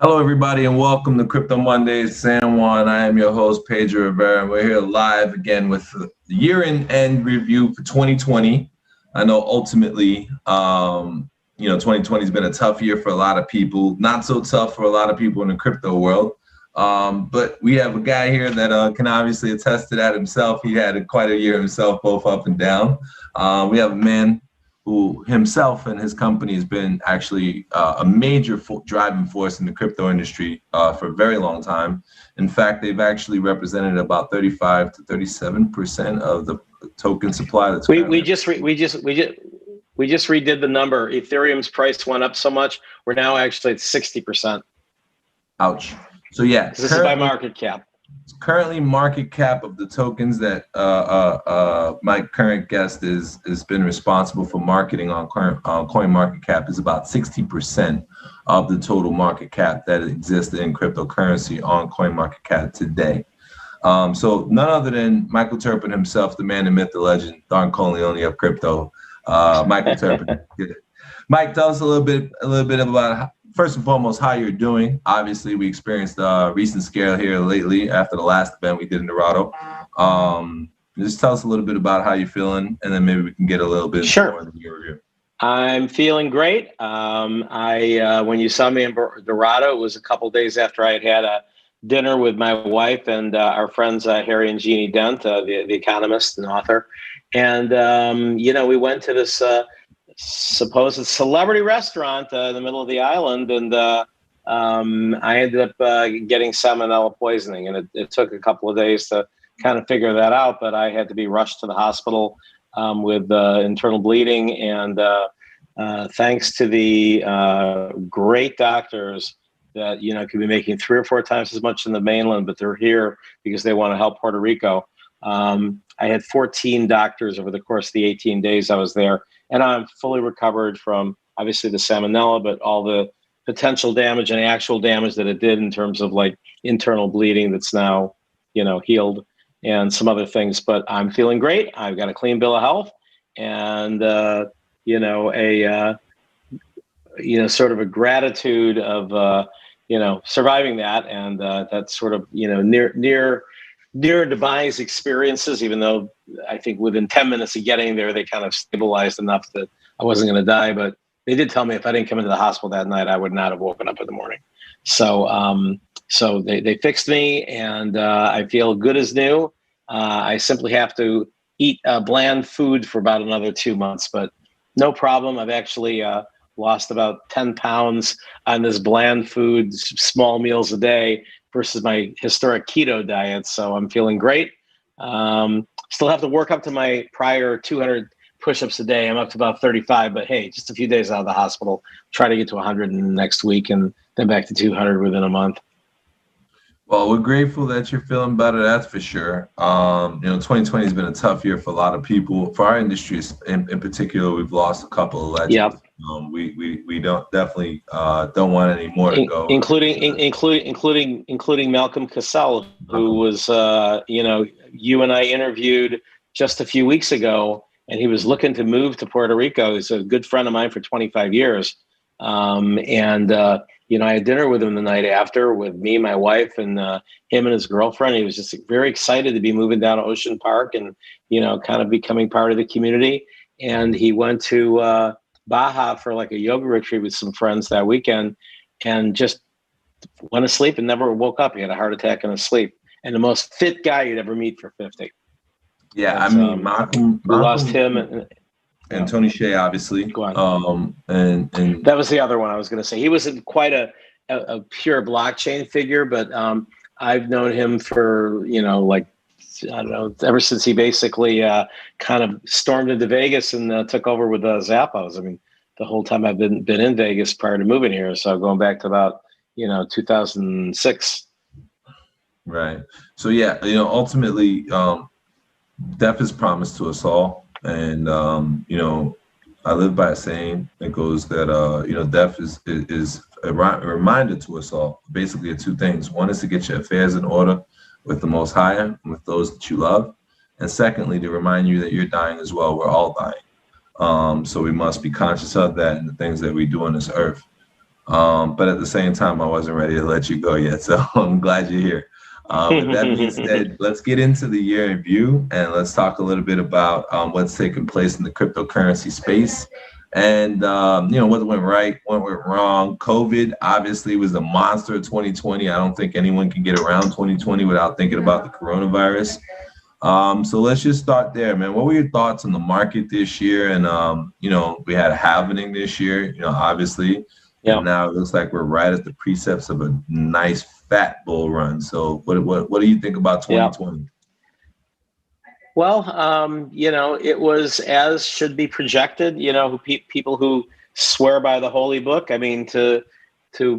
Hello, everybody, and welcome to Crypto Mondays San Juan. I am your host, Pedro Rivera, and we're here live again with the year-end review for 2020. I know ultimately, 2020 has been a tough year for a lot of people, not so tough for a lot of people in the crypto world. But we have a guy here that can obviously attest to that himself. He had quite a year himself, both up and down. We have a man who himself and his company has been actually a major driving force in the crypto industry for a very long time. In fact, they've actually represented about 35 to 37% of the token supply. That's we just redid the number. Ethereum's price went up so much, we're now actually at 60%. Ouch. So yeah, this is by market cap. Currently, market cap of the tokens that my current guest has been responsible for marketing on CoinMarketCap is about 60% of the total market cap that exists in cryptocurrency on CoinMarketCap today. So none other than Michael Terpin himself, the man, the myth, the legend, Don Corleone of Crypto. Michael Terpin. Mike, tell us a little bit about first and foremost how you're doing. Obviously, we experienced a recent scare here lately after the last event we did in Dorado. Just tell us a little bit about how you're feeling, and then maybe we can get a little bit more into your review. I'm feeling great. When you saw me in Dorado, it was a couple days after I had a dinner with my wife and our friends Harry and Jeannie Dent, the economist and author, and we went to this supposed celebrity restaurant in the middle of the island, and I ended up getting salmonella poisoning, and it took a couple of days to kind of figure that out, but I had to be rushed to the hospital with internal bleeding, and thanks to the great doctors that could be making 3 or 4 times as much in the mainland, but they're here because they want to help Puerto Rico. I had 14 doctors over the course of the 18 days I was there, and I'm fully recovered from obviously the salmonella, but all the potential damage and actual damage that it did in terms of like internal bleeding that's now, healed and some other things. But I'm feeling great. I've got a clean bill of health, and sort of a gratitude of surviving that, and that's sort of near demise experiences, even though I think within 10 minutes of getting there, they kind of stabilized enough that I wasn't going to die. But they did tell me if I didn't come into the hospital that night, I would not have woken up in the morning. So so they fixed me, and I feel good as new. I simply have to eat bland food for about another 2 months, but no problem. I've actually lost about 10 pounds on this bland food, small meals a day, versus my historic keto diet. So I'm feeling great. Still have to work up to my prior 200 push-ups a day. I'm up to about 35, but hey, just a few days out of the hospital, try to get to 100 in the next week, and then back to 200 within a month. Well, we're grateful that you're feeling better, that's for sure. 2020 has been a tough year for a lot of people. For our industry in particular, we've lost a couple of legends. Yep. We don't don't want any more to go. Including Malcolm Cassell, who was you and I interviewed just a few weeks ago, and he was looking to move to Puerto Rico. He's a good friend of mine for 25 years. I had dinner with him the night after with me, my wife, and him and his girlfriend. He was just very excited to be moving down to Ocean Park and, kind of becoming part of the community. And he went to Baja for like a yoga retreat with some friends that weekend, and just went to sleep and never woke up. He had a heart attack in his sleep, and the most fit guy you'd ever meet for 50. Yeah, Malcolm lost him. And Tony Shea, obviously. Go on. And that was the other one I was going to say. He wasn't quite a pure blockchain figure, but I've known him for, ever since he basically kind of stormed into Vegas and took over with Zappos. I mean, the whole time I've been in Vegas prior to moving here. So going back to about, 2006. Right. So, yeah, ultimately, death is promised to us all. And, I live by a saying that goes that, death is a reminder to us all, basically of 2 things. One is to get your affairs in order with the Most High and with those that you love. And secondly, to remind you that you're dying as well. We're all dying. So we must be conscious of that and the things that we do on this earth. But at the same time, I wasn't ready to let you go yet. So I'm glad you're here. With that being said, let's get into the year in review and let's talk a little bit about what's taking place in the cryptocurrency space and, what went right, what went wrong. COVID obviously was the monster of 2020. I don't think anyone can get around 2020 without thinking about the coronavirus. So let's just start there, man. What were your thoughts on the market this year? And, we had a halvening this year, obviously. Yeah. And now it looks like we're right at the precepts of a nice fat bull run. So what do you think about 2020? Yeah. Well, it was as should be projected, people who swear by the holy book. I mean, to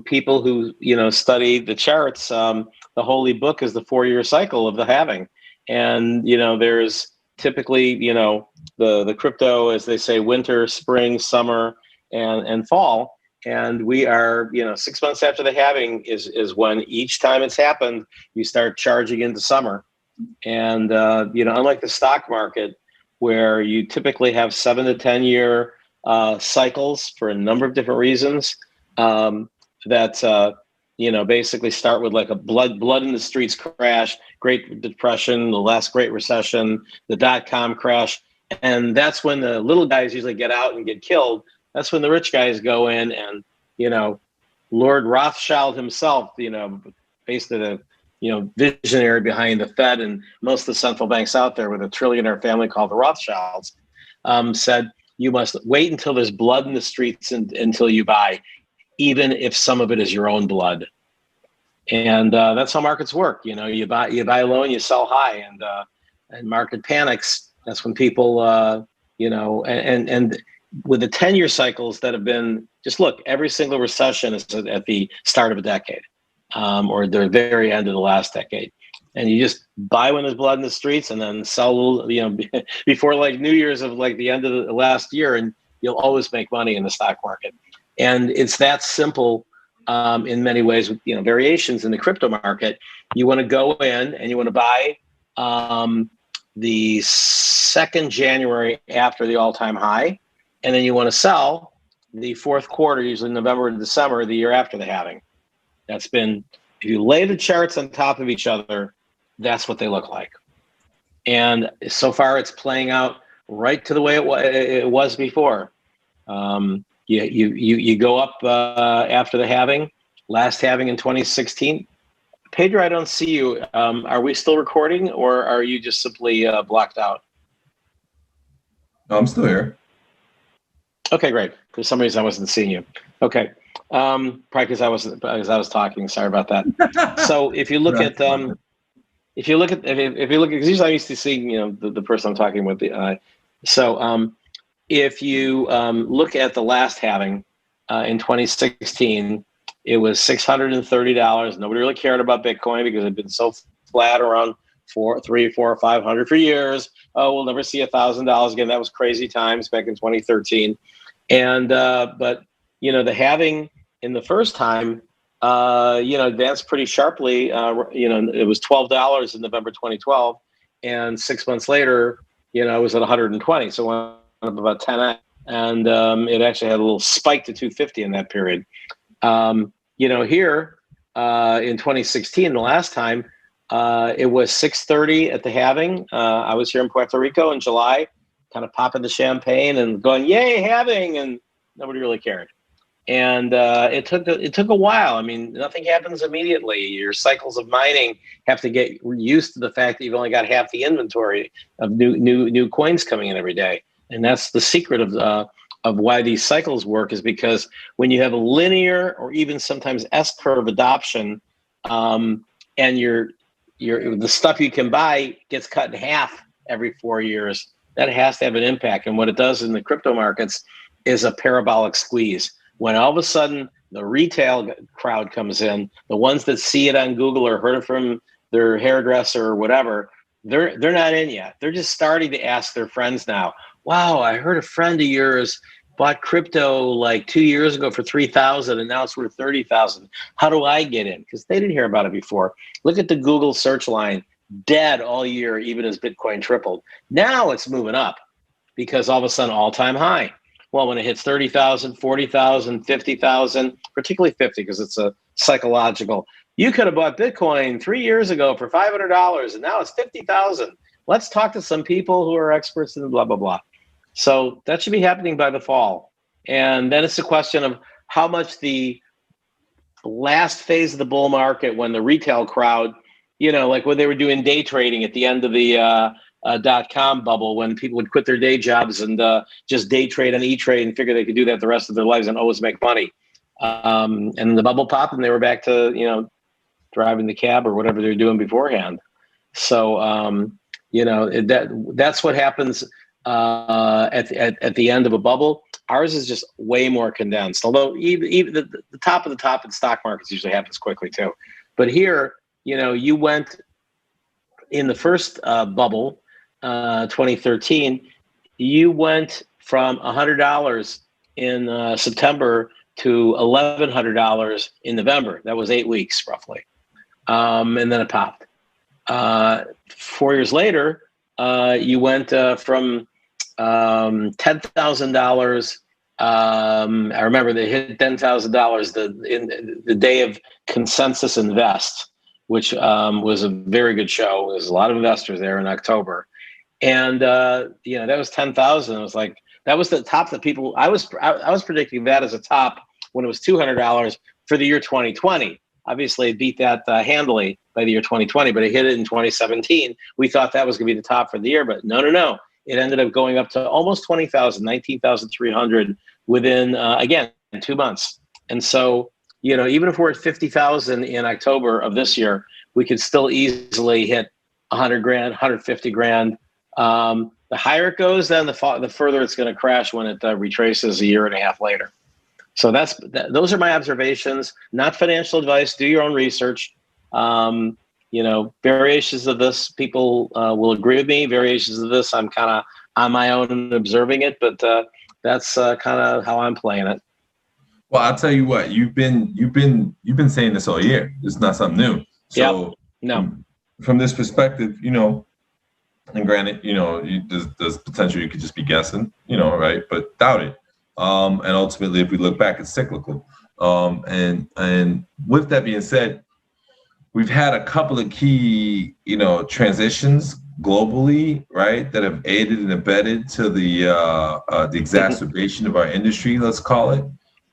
people who, study the charts, the holy book is the 4-year cycle of the halving. And, there's typically, the crypto, as they say, winter, spring, summer, and fall. And we are, 6 months after the halving is when each time it's happened, you start charging into summer. And, unlike the stock market, where you typically have 7 to 10 year cycles for a number of different reasons, that, basically start with like a blood in the streets crash, Great Depression, the last Great Recession, the dot-com crash. And that's when the little guys usually get out and get killed. That's when the rich guys go in and, Lord Rothschild himself, basically the, visionary behind the Fed and most of the central banks out there with a trillionaire family called the Rothschilds, said, you must wait until there's blood in the streets until you buy, even if some of it is your own blood. And that's how markets work. You buy low and you sell high, and market panics. That's when people, and with the 10-year cycles that have been, just look, every single recession is at the start of a decade, or the very end of the last decade. And you just buy when there's blood in the streets and then sell, before like New Year's of like the end of the last year, and you'll always make money in the stock market. And it's that simple in many ways with, variations in the crypto market. You want to go in and you want to buy the 2nd January after the all-time high. And then you want to sell the 4th quarter, usually November to December, the year after the halving. That's been, if you lay the charts on top of each other, that's what they look like. And so far it's playing out right to the way it was before. You go up after the halving, last halving in 2016. Pedro, I don't see you. Are we still recording, or are you just simply blocked out? No, I'm still here. Okay, great. For some reason, I wasn't seeing you. Okay, probably because I was talking. Sorry about that. So if you look at because usually I'm used to seeing the person I'm talking with. If you look at the last halving in 2016, it was $630. Nobody really cared about Bitcoin because it had been so flat around 300, 400, or 500 for years. Oh, we'll never see $1,000 again. That was crazy times back in 2013. And but the halving in the first time, advanced pretty sharply. It was $12 in November 2012, and 6 months later, it was at 120. So it went up about 10x, and it actually had a little spike to 250 in that period. Here in 2016, the last time, it was 630 at the halving. I was here in Puerto Rico in July, kind of popping the champagne and going, "Yay, halving!" and nobody really cared. And it took a while. I mean, nothing happens immediately. Your cycles of mining have to get used to the fact that you've only got half the inventory of new coins coming in every day. And that's the secret of why these cycles work, is because when you have a linear or even sometimes S-curve adoption, and the stuff you can buy gets cut in half every 4 years, that has to have an impact. And what it does in the crypto markets is a parabolic squeeze. When all of a sudden the retail crowd comes in, the ones that see it on Google or heard it from their hairdresser or whatever, they're not in yet. They're just starting to ask their friends now, "Wow, I heard a friend of yours bought crypto like 2 years ago for 3,000 and now it's worth 30,000. How do I get in?" Because they didn't hear about it before. Look at the Google search line, dead all year, even as Bitcoin tripled. Now it's moving up because all of a sudden all-time high. well, when it hits 30,000, 40,000, 50,000, particularly 50, because it's a psychological. You could have bought Bitcoin 3 years ago for $500, and now it's 50,000. Let's talk to some people who are experts in blah, blah, blah. So that should be happening by the fall. And then it's a question of how much the last phase of the bull market, when the retail crowd, like when they were doing day trading at the end of the .com bubble, when people would quit their day jobs and just day trade on E-Trade and figure they could do that the rest of their lives and always make money. And the bubble popped and they were back to, driving the cab or whatever they're doing beforehand. So, that's what happens at the end of a bubble. Ours is just way more condensed, although even the top of the top in stock markets usually happens quickly too. But here, you went in the first bubble, 2013, you went from $100 in September to $1,100 in November. That was 8 weeks roughly. And then it popped. 4 years later, you went from $10,000. I remember they hit $10,000 in the day of Consensus Invest, which was a very good show. There's a lot of investors there in October, and that was 10,000. It was like that was the top that people. I was predicting that as a top when it was $200 for the year 2020. Obviously, it beat that handily by the year 2020, but it hit it in 2017. We thought that was going to be the top for the year, but no. It ended up going up to almost 20,000, 19,300 within, again, 2 months. And so, even if we're at 50,000 in October of this year, we could still easily hit 100 grand, 150 grand. The higher it goes, then the further it's going to crash when it retraces a year and a half later. So those are my observations, not financial advice. Do your own research. Variations of this, people will agree with me. Variations of this, I'm kind of on my own and observing it, but that's kind of how I'm playing it. Well, I'll tell you what, you've been saying this all year. It's not something new. So no. From this perspective, and granted, there's potential you could just be guessing, right? But doubt it. And ultimately, if we look back, it's cyclical. And with that being said, we've had a couple of key, transitions globally, right, that have aided and abetted to the exacerbation of our industry, let's call it.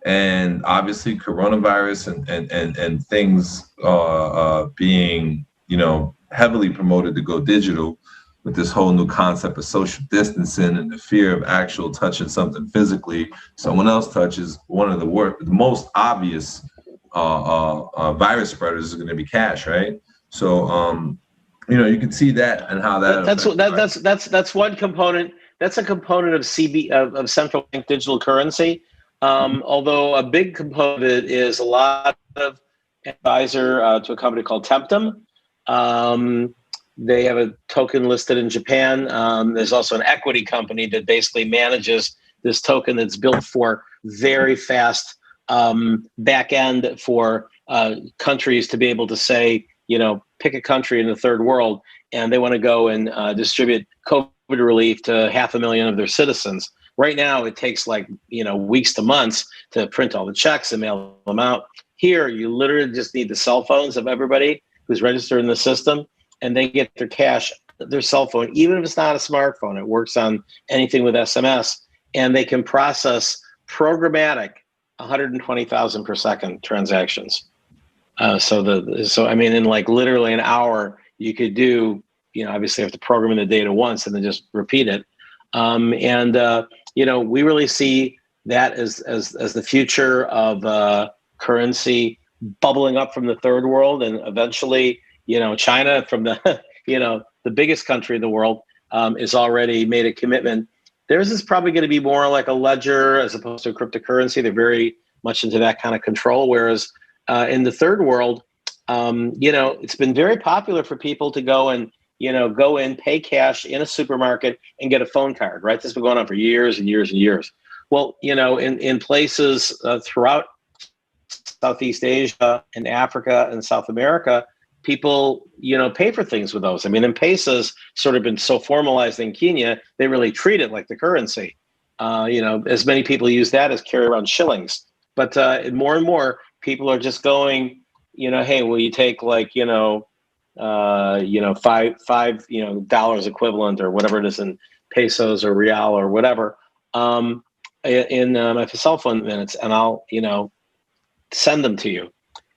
And obviously, coronavirus and things being, heavily promoted to go digital, with this whole new concept of social distancing and the fear of actual touching something physically. Someone else touches, one of the most obvious virus spreaders is going to be cash, right? So, you can see that and how that. That's one component. That's a component of of central bank digital currency. Although a big component of it is a lot of advisor to a company called Terpin. They have a token listed in Japan. There's also an equity company that basically manages this token that's built for very fast back end for countries to be able to say, pick a country in the third world, and they want to go and distribute COVID relief to 500,000 of their citizens. Right now, it takes weeks to months to print all the checks and mail them out. Here, you literally just need the cell phones of everybody who's registered in the system, and they get their cash, their cell phone, even if it's not a smartphone. It works on anything with SMS, and they can process programmatic 120,000 per second transactions. In literally an hour, you could do, obviously you have to program in the data once and then just repeat it. We really see that as the future of currency bubbling up from the third world, and eventually, China, from the the biggest country in the world, is already made a commitment. Theirs is probably going to be more like a ledger as opposed to a cryptocurrency. They're very much into that kind of control. Whereas in the third world, it's been very popular for people to go in, pay cash in a supermarket and get a phone card, right? This has been going on for years and years and years. Well, in places throughout Southeast Asia and Africa and South America, people, pay for things with those. M-Pesa's sort of been so formalized in Kenya, they really treat it like the currency. as many people use that as carry around shillings. But more and more people are just going, hey, will you take like, five dollars equivalent or whatever it is in pesos or real or whatever in my cell phone minutes, and I'll send them to you.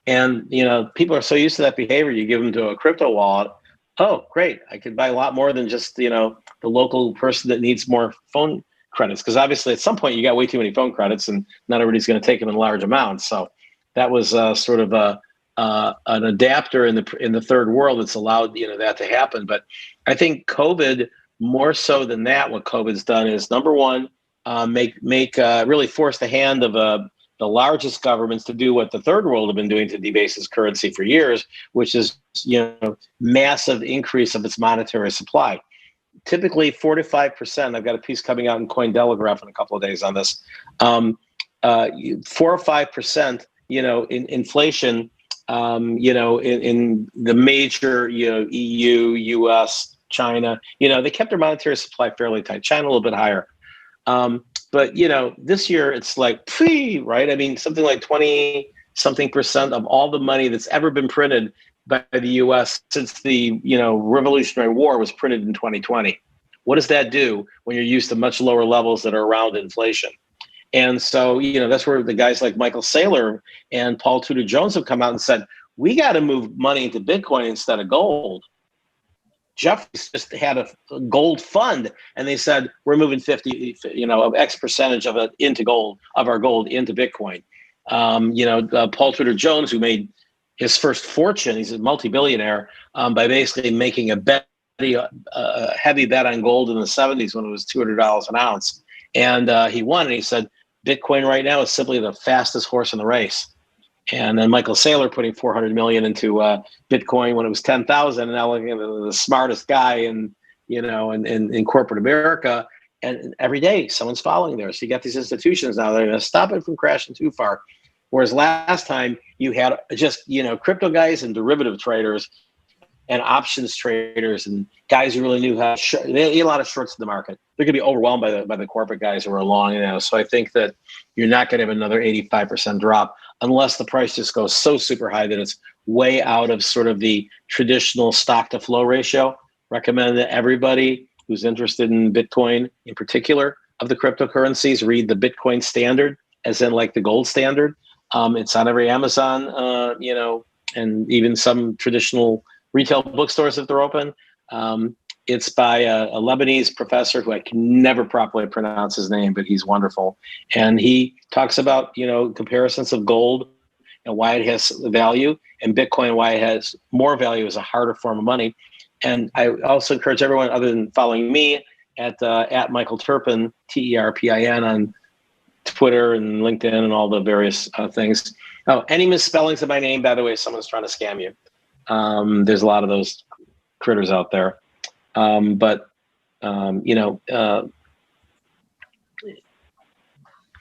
And people are so used to that behavior. You give them to a crypto wallet. Oh, great! I could buy a lot more than just the local person that needs more phone credits, because obviously at some point you got way too many phone credits, and not everybody's going to take them in large amounts. So that was sort of an adapter in the third world that's allowed that to happen. But I think COVID, more so than that, what COVID's done is, number one, really force the hand of the largest governments to do what the third world have been doing to debase its currency for years, which is massive increase of its monetary supply. Typically 4 to 5%. I've got a piece coming out in Cointelegraph in a couple of days on this. 4 or 5%, in inflation, in the major, EU, US, China, they kept their monetary supply fairly tight. China a little bit higher. But this year it's like, right? I mean, something like 20-something% of all the money that's ever been printed by the U.S. since the Revolutionary War was printed in 2020. What does that do when you're used to much lower levels that are around inflation? And so that's where the guys like Michael Saylor and Paul Tudor Jones have come out and said, we got to move money into Bitcoin instead of gold. Jeffries just had a gold fund, and they said, we're moving 50, of X percentage of it into gold, of our gold into Bitcoin. Paul Tudor Jones, who made his first fortune, he's a multi-billionaire, by basically making a heavy bet on gold in the 70s when it was $200 an ounce. And he won, and he said, Bitcoin right now is simply the fastest horse in the race. And then Michael Saylor putting $400 million into Bitcoin when it was 10,000, and now looking at the smartest guy in corporate America. And every day someone's following there. So you got these institutions now that are going to stop it from crashing too far. Whereas last time you had just crypto guys and derivative traders and options traders and guys who really knew how to they had a lot of shorts in the market. They're going to be overwhelmed by the corporate guys who are long. So I think that you're not going to have another 85% drop unless the price just goes so super high that it's way out of sort of the traditional stock to flow ratio. Recommend that everybody who's interested in Bitcoin, in particular of the cryptocurrencies, read the Bitcoin Standard, as in like the gold standard. It's on every Amazon, and even some traditional retail bookstores if they're open. It's by a Lebanese professor who I can never properly pronounce his name, but he's wonderful. And he talks about, comparisons of gold and why it has value, and Bitcoin, why it has more value as a harder form of money. And I also encourage everyone, other than following me at Michael Terpin, Terpin on Twitter and LinkedIn and all the various things. Oh, any misspellings of my name, by the way, someone's trying to scam you. There's a lot of those critters out there.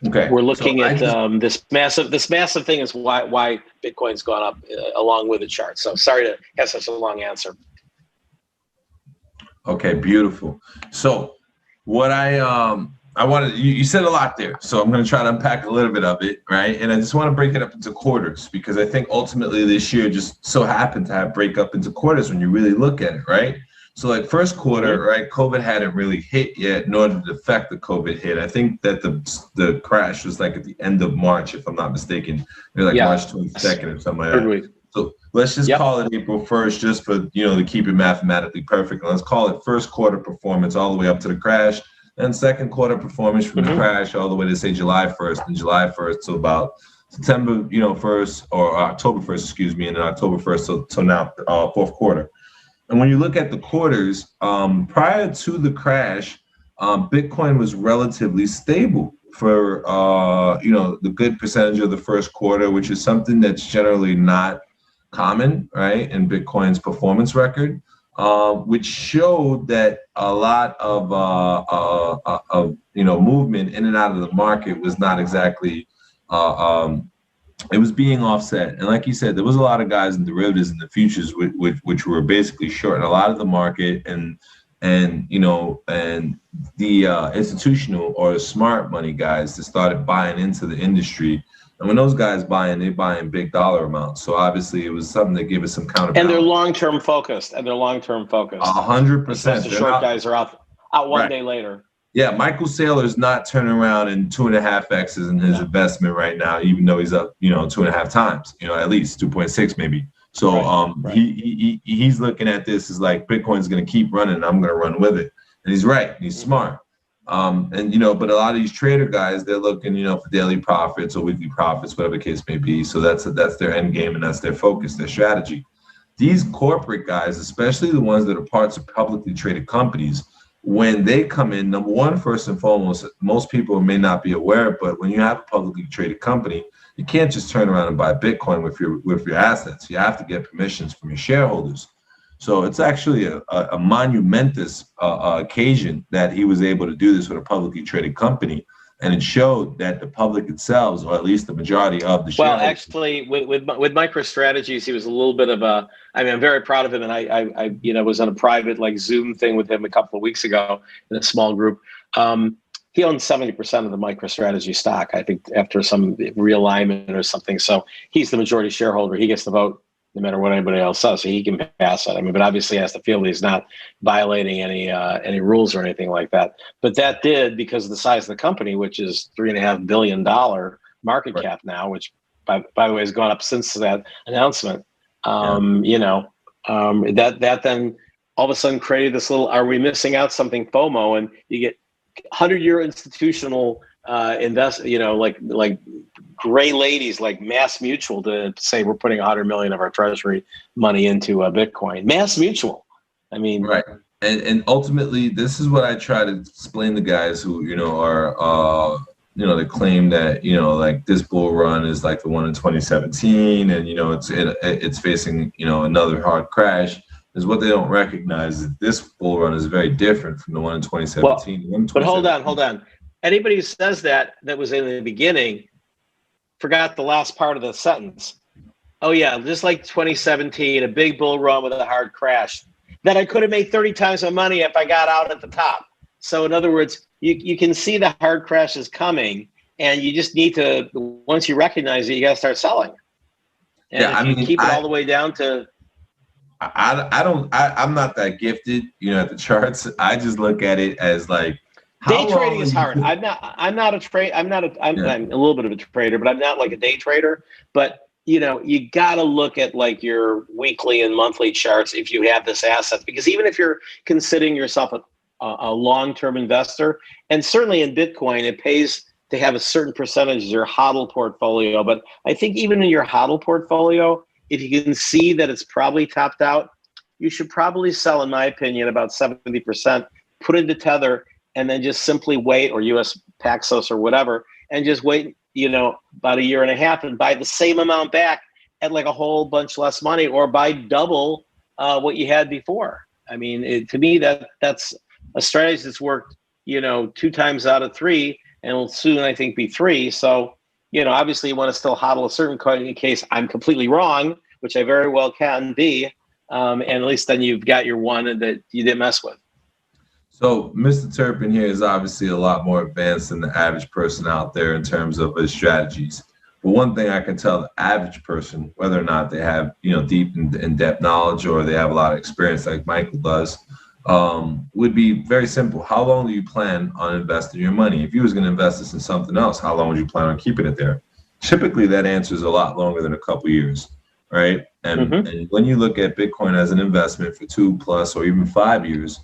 Okay. We're looking at this massive thing is why Bitcoin's gone up along with the chart. So sorry to have such a long answer. Okay, beautiful. So what I wanted, you said a lot there, so I'm going to try to unpack a little bit of it, right? And I just want to break it up into quarters, because I think ultimately this year just so happened to break up into quarters when you really look at it, right? So like first quarter, right, COVID hadn't really hit yet, nor did the effect of COVID hit. I think that the crash was like at the end of March, if I'm not mistaken, March 22nd or something like that. So let's just call it April 1st, just for, to keep it mathematically perfect. And let's call it first quarter performance all the way up to the crash, and second quarter performance from the crash all the way to say July 1st, and July 1st to about September, 1st, or October 1st, excuse me, and then October 1st till now, fourth quarter. And when you look at the quarters, prior to the crash, Bitcoin was relatively stable for, the good percentage of the first quarter, which is something that's generally not common, right, in Bitcoin's performance record, which showed that a lot of movement in and out of the market was not exactly it was being offset. And like you said, there was a lot of guys in derivatives and the futures which were basically short a lot of the market, and and and the institutional or the smart money guys that started buying into the industry. And when those guys buy in, they buy in big dollar amounts. So obviously, it was something that gave us some counterbalance. And they're long-term focused. 100%. The short guys are out one day later. Yeah, Michael Saylor's not turning around in 2.5x's in his investment right now, even though he's up, 2.5 times, at least 2.6 maybe. So he's looking at this as like Bitcoin's going to keep running, and I'm going to run with it. And he's right. He's smart. But a lot of these trader guys, they're looking, for daily profits or weekly profits, whatever the case may be. So that's their end game, and that's their focus, their strategy. These corporate guys, especially the ones that are parts of publicly traded companies, when they come in, number one, first and foremost, most people may not be aware, but when you have a publicly traded company, you can't just turn around and buy Bitcoin with your assets. You have to get permissions from your shareholders. So it's actually a monumentous occasion that he was able to do this with a publicly traded company. And it showed that the public itself, or at least the majority of the shareholders. Well, actually, with MicroStrategies, he was a little bit of a. I mean, I'm very proud of him, and I was on a private Zoom thing with him a couple of weeks ago in a small group. He owns 70% of the MicroStrategy stock, I think, after some realignment or something. So he's the majority shareholder. He gets the vote no matter what anybody else says, so he can pass it. I mean, but obviously he has to feel that he's not violating any rules or anything like that. But that did, because of the size of the company, which is $3.5 billion market cap now, which by the way has gone up since that announcement. That then all of a sudden created this little, are we missing out something FOMO? And you get 100-year institutional like gray ladies like Mass Mutual to say we're putting 100 million of our treasury money into Bitcoin. Mass Mutual. I mean, right. And ultimately, this is what I try to explain to guys who are they claim that like this bull run is like the one in 2017, and it's facing another hard crash. Is what they don't recognize is this bull run is very different from the one in 2017. Well, but hold on. Anybody who says that was in the beginning forgot the last part of the sentence. Oh yeah, just like 2017, a big bull run with a hard crash. That I could have made 30 times my money if I got out at the top. So in other words, you can see the hard crash is coming, and you just need to, once you recognize it, you got to start selling. And if you keep it all the way down to. I'm not that gifted, at the charts. I just look at it as like. Day trading is hard. I'm a little bit of a trader, but I'm not like a day trader. But you got to look at like your weekly and monthly charts if you have this asset, because even if you're considering yourself a long-term investor, and certainly in Bitcoin, it pays to have a certain percentage of your HODL portfolio. But I think even in your HODL portfolio, if you can see that it's probably topped out, you should probably sell, in my opinion, about 70%, put into Tether, and then just simply wait, or US Paxos or whatever, and just wait, about a year and a half and buy the same amount back at like a whole bunch less money, or buy double what you had before. I mean, to me, that's a strategy that's worked, 2 times out of 3, and will soon, I think, be 3. So, obviously you want to still hodl a certain coin in case I'm completely wrong, which I very well can be. And at least then you've got your one that you didn't mess with. So Mr. Terpin here is obviously a lot more advanced than the average person out there in terms of his strategies. But one thing I can tell the average person, whether or not they have, deep and in-depth knowledge, or they have a lot of experience like Michael does, would be very simple. How long do you plan on investing your money? If you was going to invest this in something else, how long would you plan on keeping it there? Typically, that answer is a lot longer than a couple years, right? And when you look at Bitcoin as an investment for 2+ or even 5 years,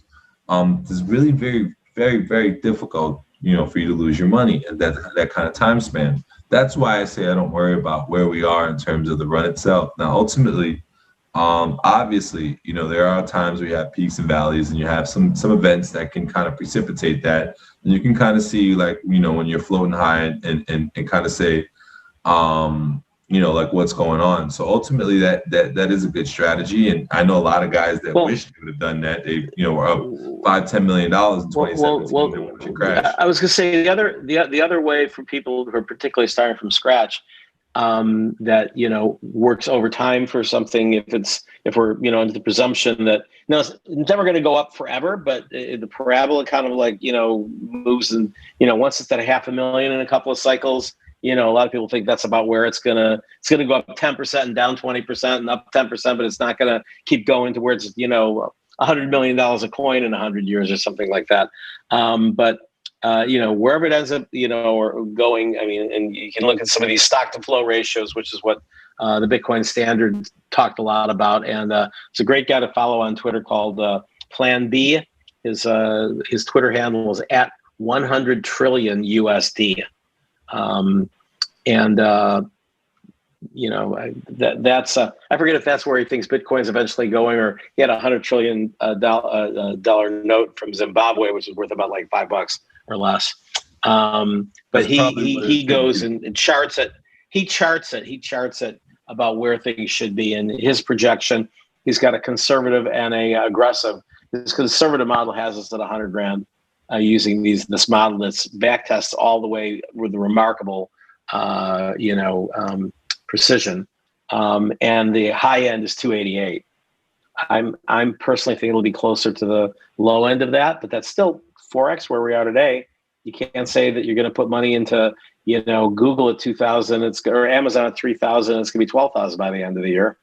it's really very, very, very difficult, for you to lose your money and that kind of time span. That's why I say I don't worry about where we are in terms of the run itself. Now, ultimately, obviously, there are times where you have peaks and valleys, and you have some events that can kind of precipitate that. And you can kind of see, like, when you're floating high and kind of say, like what's going on. So ultimately that is a good strategy. And I know a lot of guys that wish they would have done that. They, were up $5-10 million in 2017. I was going to say the other way for people who are particularly starting from scratch, that, you know, works over time for something. If we're, you know, under the presumption that, no, it's never going to go up forever, but the parabola kind of like, you know, moves, and, you know, once it's at 500,000 in a couple of cycles, you know, a lot of people think that's about where it's gonna go up 10% and down 20% and up 10%, but it's not gonna keep going to where it's, you know, $100 million a coin in 100 years or something like that. You know, wherever it ends up, you know, or going, I mean, and you can look at some of these stock to flow ratios, which is what the Bitcoin Standard talked a lot about. And it's a great guy to follow on Twitter called Plan B. His Twitter handle is at 100 trillion USD. You know, that's I forget if that's where he thinks Bitcoin's eventually going, or he had $100 trillion dollar note from Zimbabwe, which is worth about like $5 or less. But he goes and charts it. He charts it about where things should be, and his projection. He's got a conservative and a aggressive. His conservative model has us at 100 grand. Using this model that's back tests all the way with the remarkable, you know, precision, and the high end is 288. I'm personally think it'll be closer to the low end of that, but that's still 4x where we are today. You can't say that you're going to put money into, you know, Google at 2,000, or Amazon at 3,000. It's going to be 12,000 by the end of the year.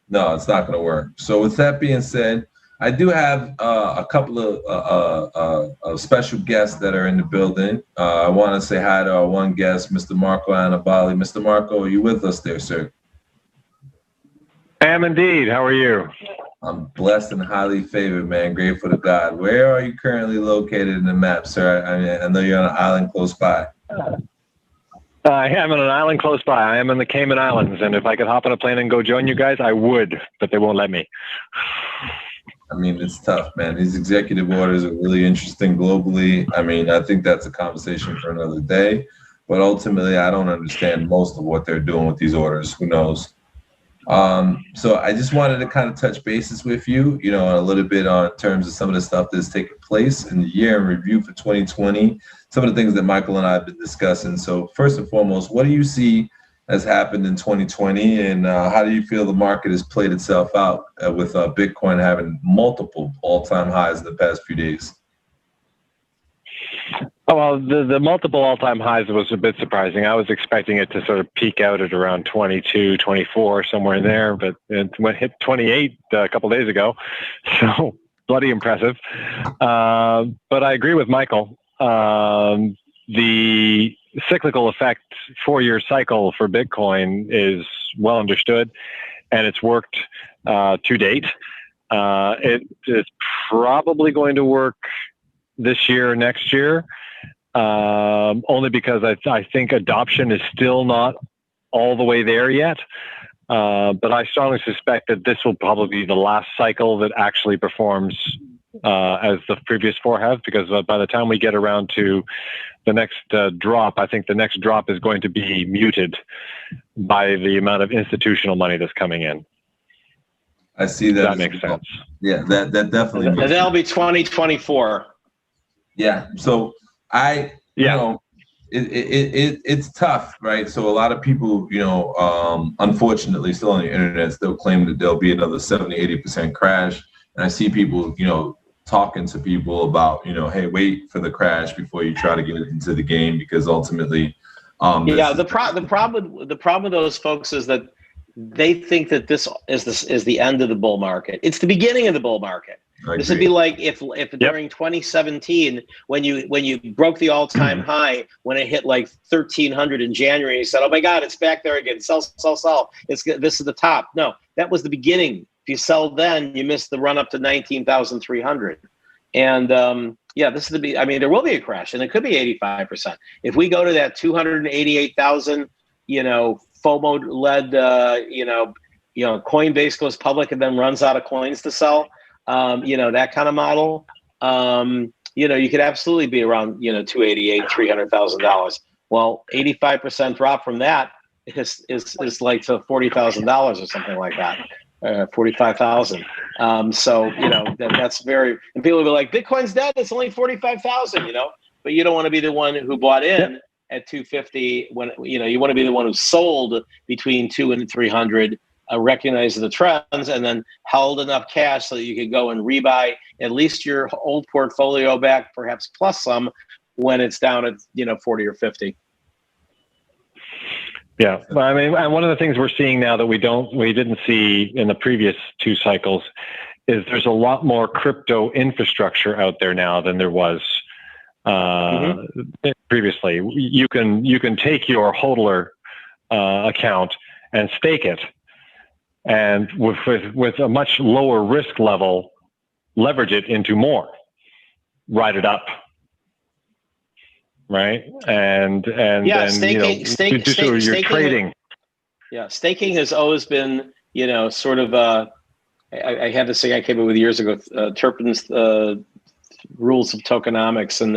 No, it's not going to work. So with that being said, I do have a couple of special guests that are in the building. I want to say hi to our one guest, Mr. Marco Annabali. Mr. Marco, are you with us there, sir? I am indeed. How are you? I'm blessed and highly favored, man. Grateful to God. Where are you currently located in the map, sir? I mean, I know you're on an island close by. I am on an island close by. I am in the Cayman Islands, and if I could hop on a plane and go join you guys, I would, but they won't let me. I mean, it's tough, man. These executive orders are really interesting globally. I mean, I think that's a conversation for another day. But ultimately, I don't understand most of what they're doing with these orders. Who knows? So I just wanted to kind of touch bases with you, you know, a little bit on terms of some of the stuff that's taken place in the year in review for 2020, some of the things that Michael and I have been discussing. So first and foremost, what do you see has happened in 2020, and how do you feel the market has played itself out with Bitcoin having multiple all-time highs in the past few days? Oh, well, the multiple all-time highs was a bit surprising. I was expecting it to sort of peak out at around 22, 24, somewhere in there, but it hit 28 a couple days ago, so bloody impressive. But I agree with Michael. The cyclical effect 4-year cycle for Bitcoin is well understood, and it's worked to date. It is probably going to work this year, next year, only because I think adoption is still not all the way there yet. But I strongly suspect that this will probably be the last cycle that actually performs as the previous 4 have, because by the time we get around to the next drop, I think the next drop is going to be muted by the amount of institutional money that's coming in. I see that. That makes sense. Yeah, that definitely makes sense. That'll be 2024. Yeah. So you know, it's tough, right? So a lot of people, you know, unfortunately still on the internet still claim that there'll be another 70-80% crash. And I see people, you know, talking to people about, you know, hey, wait for the crash before you try to get into the game, because ultimately, the problem with those folks is that they think that this is the end of the bull market. It's the beginning of the bull market. This would be like if during 2017, when you broke the all-time high, when it hit like 1,300 in January, you said, "Oh my God, it's back there again! Sell, sell, sell! This is the top." No, that was the beginning. If you sell then, you missed the run up to 19,300. And yeah, this is I mean, there will be a crash, and it could be 85%. If we go to that 288,000, you know, FOMO-led, you know, Coinbase goes public and then runs out of coins to sell, you know, that kind of model, you know, you could absolutely be around, you know, $288,000, $300,000. Well, 85% drop from that is like to $40,000 or something like that. 45,000. So, you know, that's very, and people will be like, Bitcoin's dead. It's only 45,000, you know, but you don't want to be the one who bought in at 250 when, you want to be the one who sold between 2 and 300, recognize the trends, and then held enough cash so that you could go and rebuy at least your old portfolio back, perhaps plus some, when it's down at 40 or 50. Yeah, I mean, and one of the things we're seeing now that we didn't see in the previous two cycles is there's a lot more crypto infrastructure out there now than there was previously. You can take your hodler account and stake it, and with a much lower risk level, leverage it into more, ride it up. Right. And yeah, then, you're trading. Staking has always been, sort of, I had this thing I came up with years ago, Terpin's rules of tokenomics. And,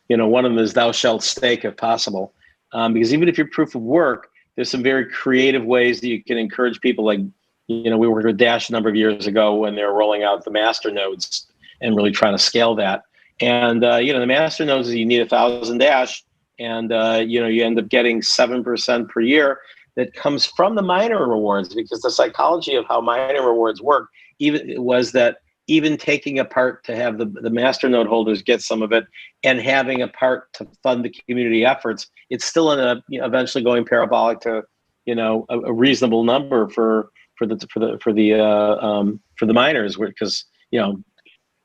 one of them is thou shalt stake if possible. Because even if you're proof of work, there's some very creative ways that you can encourage people. Like, we worked with Dash a number of years ago when they were rolling out the master nodes and really trying to scale that. And, the master nodes is you need 1,000 Dash, and, you end up getting 7% per year that comes from the miner rewards, because the psychology of how miner rewards work was that even taking a part to have the master node holders get some of it and having a part to fund the community efforts, it's still eventually going parabolic to, a reasonable number for the miners, because,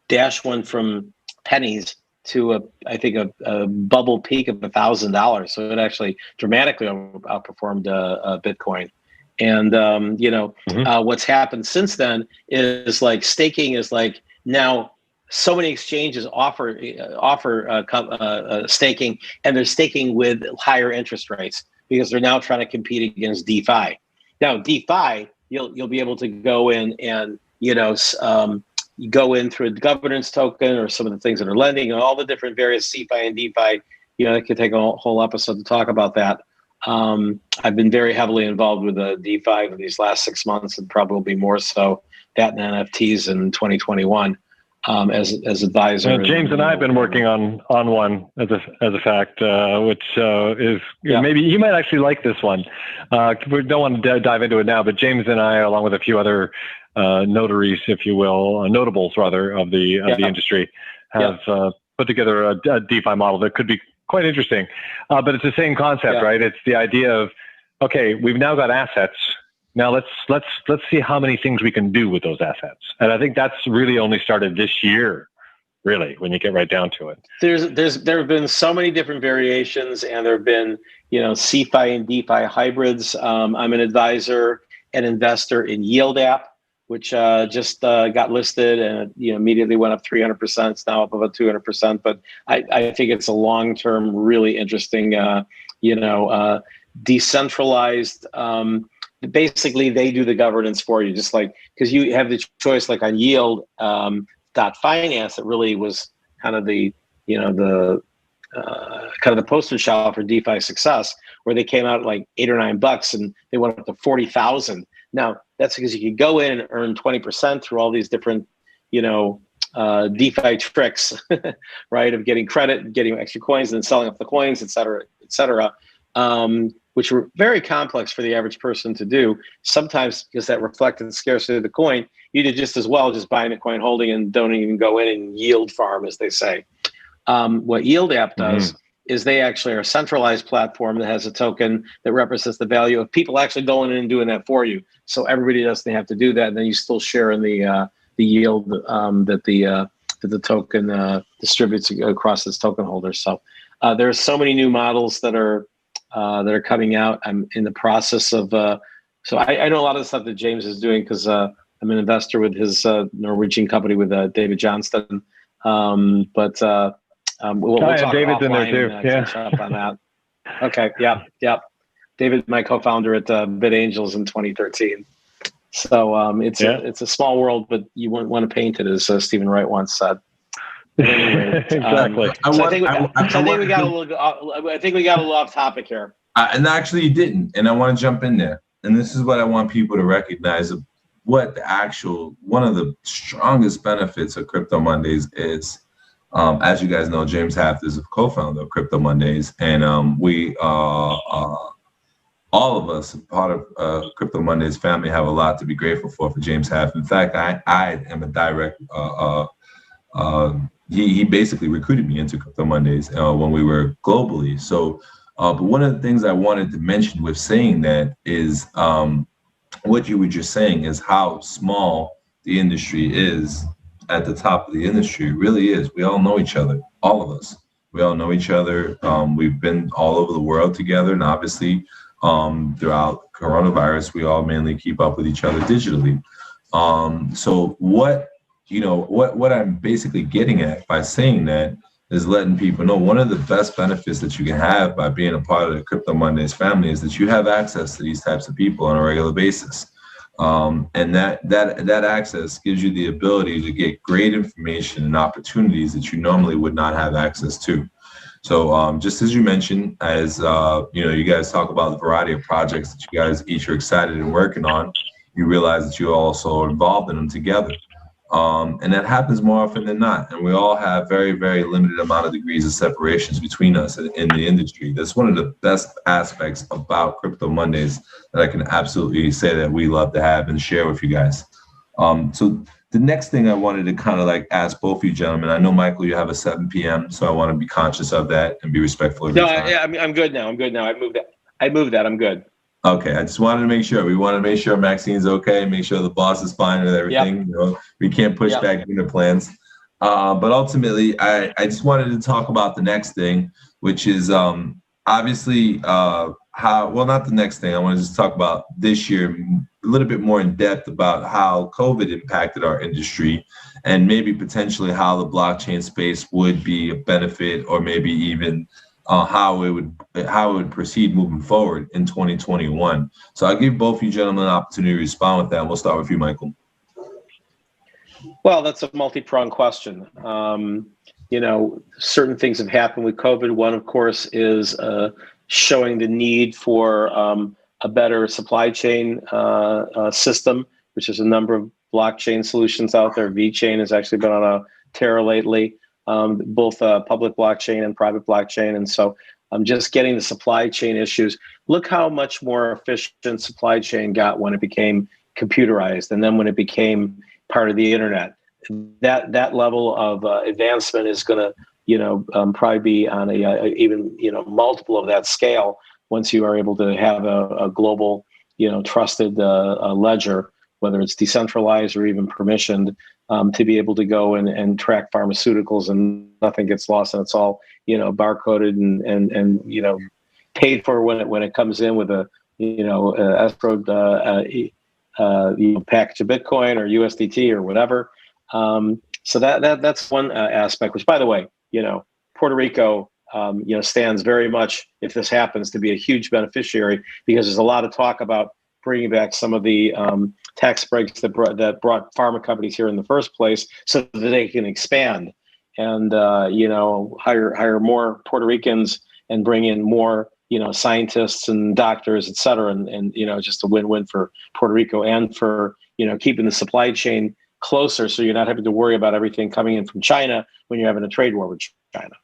Dash went from pennies to I think a bubble peak of $1,000. So it actually dramatically outperformed Bitcoin. And what's happened since then is like staking is like now so many exchanges offer staking, and they're staking with higher interest rates because they're now trying to compete against DeFi. Now DeFi, you'll be able to go in and you go in through a governance token or some of the things that are lending, and all the different various CeFi and DeFi. It could take a whole episode to talk about that. I've been very heavily involved with DeFi for these last 6 months, and probably more so that and NFTs in 2021 as advisor. James and I have been working on one as a fact, which is maybe you might actually like this one. We don't want to dive into it now, but James and I, along with a few other notaries, if you will, notables rather of the industry, have put together a DeFi model that could be quite interesting. But it's the same concept, right? It's the idea of, okay, we've now got assets. Now let's see how many things we can do with those assets. And I think that's really only started this year, really, when you get right down to it. There have been so many different variations, and there have been CeFi and DeFi hybrids. I'm an advisor and investor in Yield App, which just got listed, and immediately went up 300%. It's now up about 200%. But I think it's a long-term, really interesting, decentralized. Basically, they do the governance for you, just like, because you have the choice, like on Yield .finance, it really was kind of the poster child for DeFi success, where they came out at like $8 or $9 and they went up to 40,000. Now that's because you could go in and earn 20% through all these different, DeFi tricks, right? Of getting credit, getting extra coins, and then selling off the coins, et cetera, which were very complex for the average person to do. Sometimes because that reflected the scarcity of the coin, you did just as well just buying the coin, holding, and don't even go in and yield farm, as they say. What Yield App does is they actually are a centralized platform that has a token that represents the value of people actually going in and doing that for you. So everybody doesn't have to do that, and then you still share in the yield that the token distributes across its token holders. So there are so many new models that are coming out. I'm in the process of. So I know a lot of the stuff that James is doing because I'm an investor with his Norwegian company with David Johnston. We'll talk David's in there too. Catch up on that. Okay. Yeah. David, my co-founder at BitAngels in 2013. So it's a small world, but you wouldn't want to paint it, as Stephen Wright once said. Anyway, exactly. I think we got a little off topic here. And actually, you didn't. And I want to jump in there. And this is what I want people to recognize: of what one of the strongest benefits of Crypto Mondays is. As you guys know, James Haft is a co-founder of Crypto Mondays, and we all of us, part of Crypto Mondays family, have a lot to be grateful for James Haft. In fact, I am a direct. He basically recruited me into Crypto Mondays when we were globally. So, but one of the things I wanted to mention with saying that is what you were just saying is how small the industry is at the top of the industry. It really is. We all know each other, all of us. We all know each other. We've been all over the world together, and obviously, throughout coronavirus, we all mainly keep up with each other digitally. So what I'm basically getting at by saying that is letting people know one of the best benefits that you can have by being a part of the Crypto Mondays family is that you have access to these types of people on a regular basis. And that access gives you the ability to get great information and opportunities that you normally would not have access to. So just as you mentioned, as you guys talk about the variety of projects that you guys each are excited and working on, you realize that you also are involved in them together. And that happens more often than not. And we all have very, very limited amount of degrees of separations between us in the industry. That's one of the best aspects about Crypto Mondays that I can absolutely say that we love to have and share with you guys. So the next thing I wanted to kind of like ask both of you gentlemen, I know, Michael, you have a 7 p.m., so I want to be conscious of that and be respectful of your time. I'm good now. I moved that. I'm good. Okay, I just wanted to make sure. We want to make sure Maxine's okay, make sure the boss is fine with everything. Yep. You know, we can't push back unit plans. But ultimately, I just wanted to talk about the next thing, which is obviously not the next thing. I want to just talk about this year a little bit more in depth about how COVID impacted our industry and maybe potentially how the blockchain space would be a benefit or maybe even how it would proceed moving forward in 2021. So I'll give both you gentlemen an opportunity to respond with that. And we'll start with you, Michael. Well, that's a multi-pronged question. Certain things have happened with COVID. One, of course, is showing the need for a better supply chain system, which is a number of blockchain solutions out there. VeChain has actually been on a tear lately. Both public blockchain and private blockchain. And so just getting the supply chain issues. Look how much more efficient supply chain got when it became computerized and then when it became part of the internet. That level of advancement is going to, probably be on even multiple of that scale once you are able to have a global, trusted ledger, whether it's decentralized or even permissioned, to be able to go and track pharmaceuticals and nothing gets lost and it's all, barcoded and paid for when it comes in with a, escrowed, package of Bitcoin or USDT or whatever. So that's one aspect, which, by the way, Puerto Rico, stands very much, if this happens, to be a huge beneficiary, because there's a lot of talk about bringing back some of the tax breaks that brought pharma companies here in the first place, so that they can expand and hire more Puerto Ricans and bring in more scientists and doctors, et cetera, and just a win-win for Puerto Rico and for keeping the supply chain closer, so you're not having to worry about everything coming in from China when you're having a trade war with China.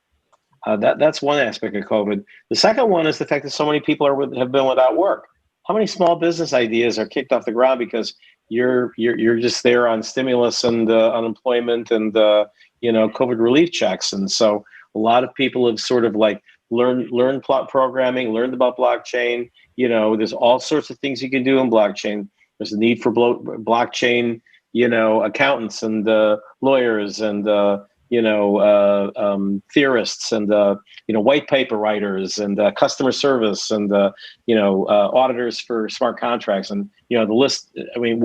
That's one aspect of COVID. The second one is the fact that so many people have been without work. How many small business ideas are kicked off the ground because you're just there on stimulus and unemployment and COVID relief checks? And so a lot of people have sort of like learned programming, learned about blockchain. There's all sorts of things you can do in blockchain. There's a need for blockchain, accountants and lawyers and theorists and white paper writers and customer service and auditors for smart contracts, and the list. I mean,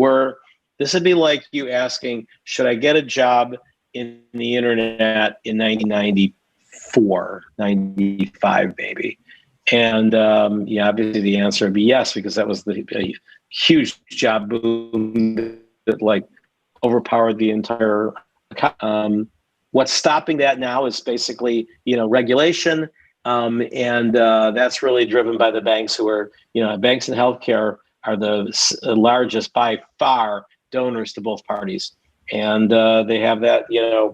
this would be like you asking, should I get a job in the internet in 1994, 95 maybe? And obviously the answer would be yes, because that was a huge job boom that like overpowered the entire. What's stopping that now is basically, regulation. And that's really driven by the banks, who are, banks and healthcare are the largest by far donors to both parties. And they have that,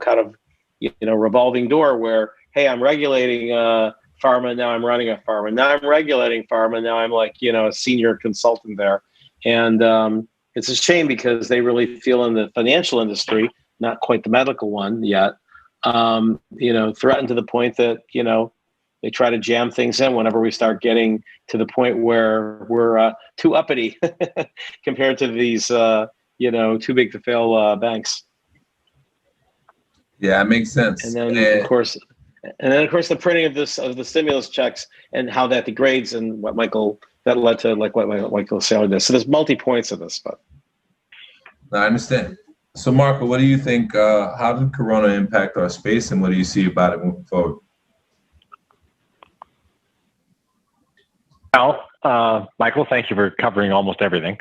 kind of revolving door where, hey, I'm regulating pharma, now I'm running a pharma. Now I'm regulating pharma, now I'm like, a senior consultant there. And it's a shame because they really feel in the financial industry, not quite the medical one yet, threatened to the point that, they try to jam things in whenever we start getting to the point where we're too uppity compared to these, too big to fail banks. Yeah, it makes sense. And then, of course, the printing of the stimulus checks and how that degrades and that led to like what Michael Saylor did. So there's multi-points of this, but. I understand. So, Marco, what do you think? How did Corona impact our space, and what do you see about it moving forward? Well, Michael, thank you for covering almost everything.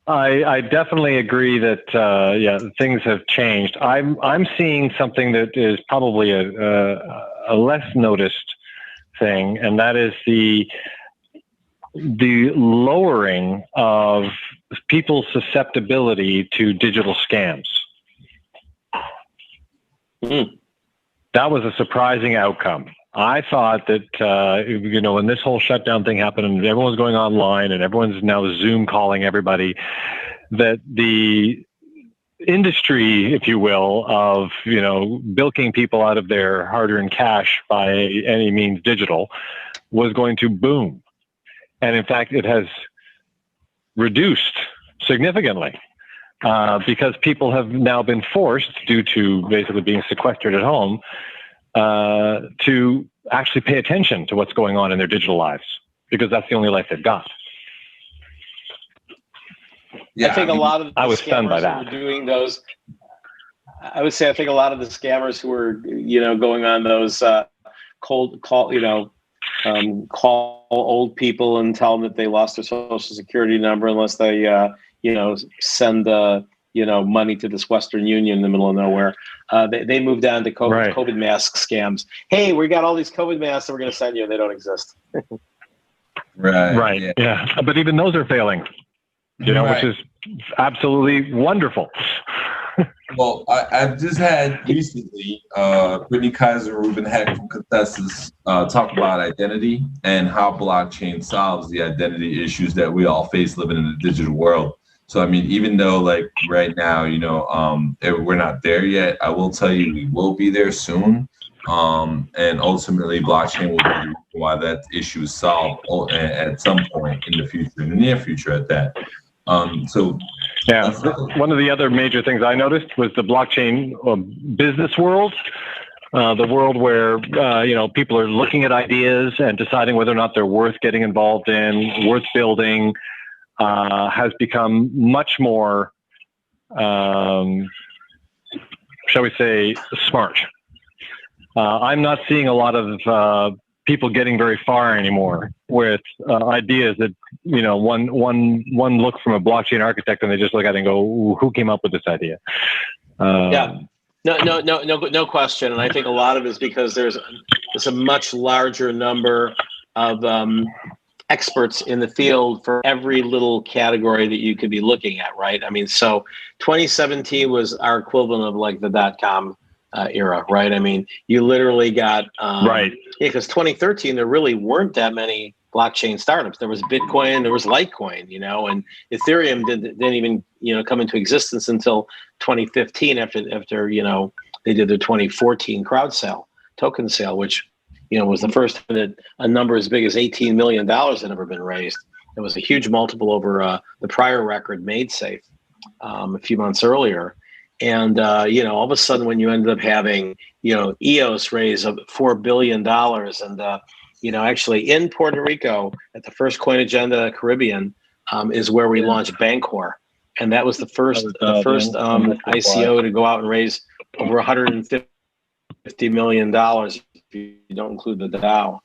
I definitely agree that things have changed. I'm seeing something that is probably a less noticed thing, and that is the lowering of people's susceptibility to digital scams. Mm. That was a surprising outcome. I thought that, when this whole shutdown thing happened and everyone's going online and everyone's now Zoom calling everybody, that the industry, if you will, of, bilking people out of their hard-earned cash by any means digital was going to boom. And in fact, it has reduced significantly. Because people have now been forced, due to basically being sequestered at home, to actually pay attention to what's going on in their digital lives, because that's the only life they've got. Yeah, I think a lot of I was stunned by that. Who were doing those. I would say I think a lot of the scammers who were going on those cold call call old people and tell them that they lost their social security number unless they send money to this Western Union in the middle of nowhere. They moved on to COVID mask scams. Hey, we got all these COVID masks that we're going to send you, and they don't exist. Right. Yeah. But even those are failing, which is absolutely wonderful. Well, I've just had recently Brittany Kaiser, Ruben Heck from Contestus talk about identity and how blockchain solves the identity issues that we all face living in the digital world. So, I mean, even though like right now, we're not there yet, I will tell you we will be there soon. And ultimately, blockchain will be the reason why that issue is solved at some point in the future, in the near future at that. One of the other major things I noticed was the blockchain business world, the world where people are looking at ideas and deciding whether or not they're worth getting involved in, worth building, has become much more, shall we say, smart. I'm not seeing a lot of people getting very far anymore with ideas that, one look from a blockchain architect and they just look at it and go, who came up with this idea? No question. And I think a lot of it is because there's a much larger number of experts in the field for every little category that you could be looking at, right? I mean, so 2017 was our equivalent of like the .com era, right? I mean, you literally got right. Yeah, because 2013 there really weren't that many blockchain startups. There was Bitcoin, there was Litecoin, and Ethereum didn't even come into existence until 2015 after they did their 2014 crowd sale, token sale, which was the first time that a number as big as $18 million had ever been raised. It was a huge multiple over the prior record made safe a few months earlier. And, all of a sudden when you ended up having, EOS raise of $4 billion and, actually in Puerto Rico at the first Coin Agenda Caribbean is where we launched Bancor. And that was the first ICO to go out and raise over $150 million if you don't include the DAO.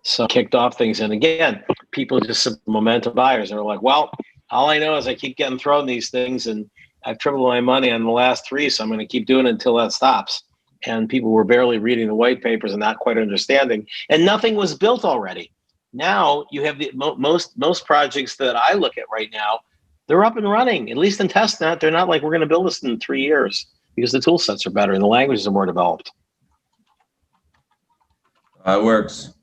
So kicked off things. And again, people just momentum buyers. They're like, well, all I know is I keep getting thrown these things and I've tripled my money on the last three, so I'm going to keep doing it until that stops. And people were barely reading the white papers and not quite understanding. And nothing was built already. Now you have the most projects that I look at right now, they're up and running, at least in testnet. They're not like, we're going to build this in 3 years, because the tool sets are better and the languages are more developed. It works.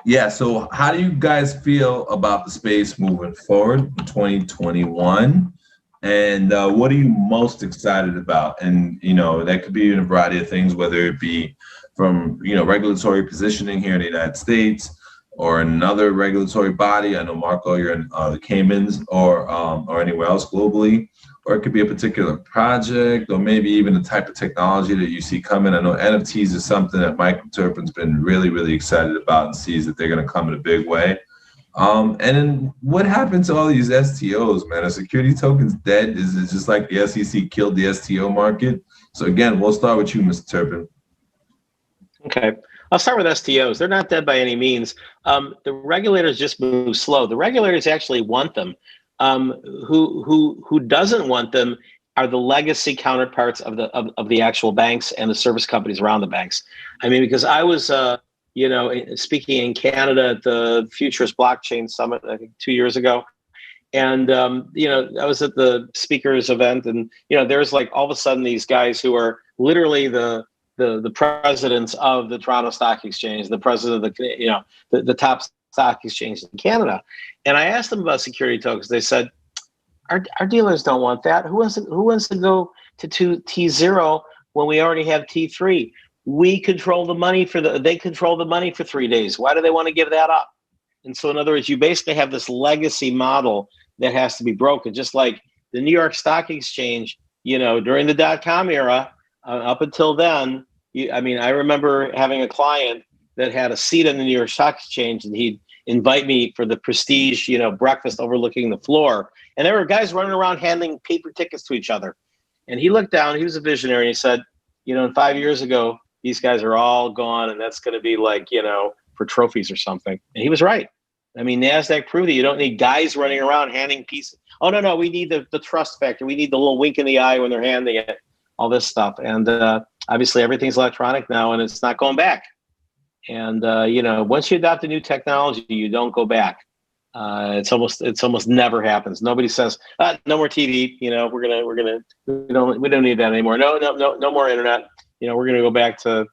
Yeah, so how do you guys feel about the space moving forward in 2021? And what are you most excited about? And, that could be in a variety of things, whether it be from, regulatory positioning here in the United States or another regulatory body. I know, Marco, you're in the Caymans or anywhere else globally. Or it could be a particular project, or maybe even the type of technology that you see coming. I know NFTs is something that Mike Terpin's been really, really excited about and sees that they're going to come in a big way. And then what happened to all these STOs, man? Are security tokens dead? Is it just like the SEC killed the STO market? So again, we'll start with you, Mr. Terpin. Okay. I'll start with STOs. They're not dead by any means. The regulators just move slow. The regulators actually want them. Who doesn't want them are the legacy counterparts of the actual banks and the service companies around the banks. I mean, because I was speaking in Canada at the Futurist Blockchain Summit, I think 2 years ago, and I was at the speakers event, and there's like all of a sudden these guys who are literally the presidents of the Toronto Stock Exchange, the president of the top stock exchange in Canada. And I asked them about security tokens. They said, our dealers don't want that. Who wants to go to T0 when we already have T3? We control the money they control the money for 3 days. Why do they want to give that up? And so in other words, you basically have this legacy model that has to be broken. Just like the New York Stock Exchange, during the .com era, up until then, I remember having a client that had a seat in the New York Stock Exchange, and he'd invite me for the prestige, breakfast overlooking the floor. And there were guys running around handing paper tickets to each other. And he looked down, he was a visionary, and he said, 5 years ago, these guys are all gone, and that's going to be like, for trophies or something. And he was right. I mean, NASDAQ proved that you don't need guys running around handing pieces. Oh, no, we need the trust factor. We need the little wink in the eye when they're handing it, all this stuff. And obviously everything's electronic now, and it's not going back. And once you adopt a new technology, you don't go back. It's almost never happens. Nobody says, no more TV. We don't need that anymore. No more internet. We're gonna go back to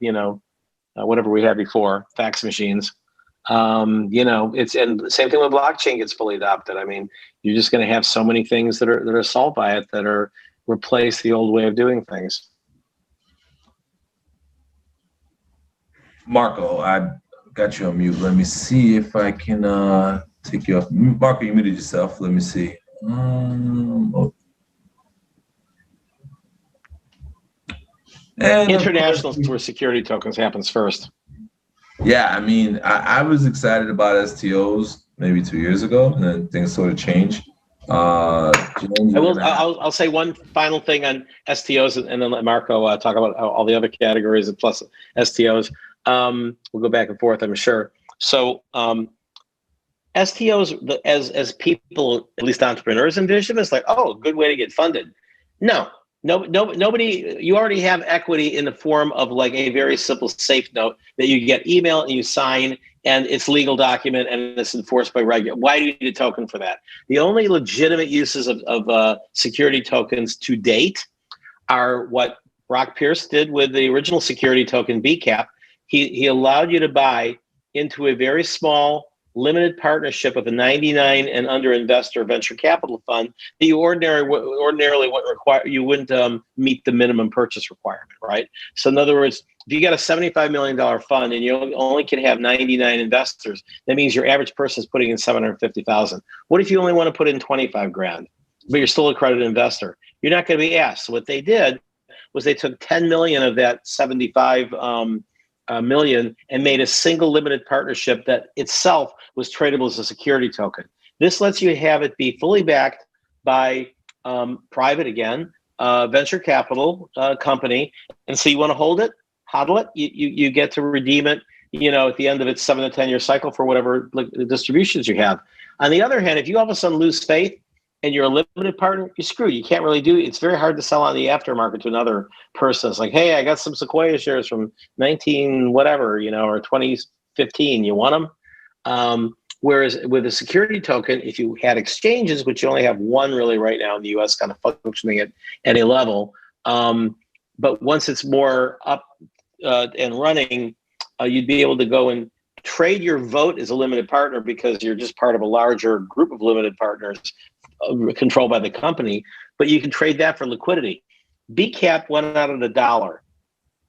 whatever we had before, fax machines. It's, and the same thing when blockchain gets fully adopted. I mean, you're just gonna have so many things that are solved by it that are replace the old way of doing things. Marco, I got you on mute. Let me see if I can take you off. Marco, you muted yourself. Let me see. International where security tokens happens first. Yeah, I mean, I was excited about STOs maybe 2 years ago, and then things sort of changed. I'll say one final thing on STOs, and then let Marco talk about all the other categories and plus STOs. We'll go back and forth, I'm sure. So STOs, as people, at least entrepreneurs, envision them, it's like, oh, good way to get funded. No, nobody. You already have equity in the form of like a very simple safe note that you get email and you sign, and it's legal document and it's enforced by regular. Why do you need a token for that? The only legitimate uses of security tokens to date are what Brock Pierce did with the original security token BCAP. He allowed you to buy into a very small limited partnership of a 99 and under investor venture capital fund that you ordinarily wouldn't require. You wouldn't meet the minimum purchase requirement, right? So in other words, if you got a $75 million fund and you only can have 99 investors, that means your average person is putting in 750,000. What if you only want to put in 25 grand, but you're still a accredited investor? You're not going to be asked. So what they did was they took 10 million of that 75 million and made a single limited partnership that itself was tradable as a security token. This lets you have it be fully backed by private, again, venture capital company. And so you want to hold it, hodl it, you get to redeem it, at the end of its 7 to 10 year cycle for whatever distributions you have. On the other hand, if you all of a sudden lose faith and you're a limited partner, you're screwed. You can't really do it. It's very hard to sell on the aftermarket to another person. It's like, hey, I got some Sequoia shares from 19 whatever, or 2015. You want them? Whereas with a security token, if you had exchanges, which you only have one really right now in the US kind of functioning at a level, but once it's more up and running, you'd be able to go and trade your vote as a limited partner because you're just part of a larger group of limited partners controlled by the company, but you can trade that for liquidity. BCAP went out at $1.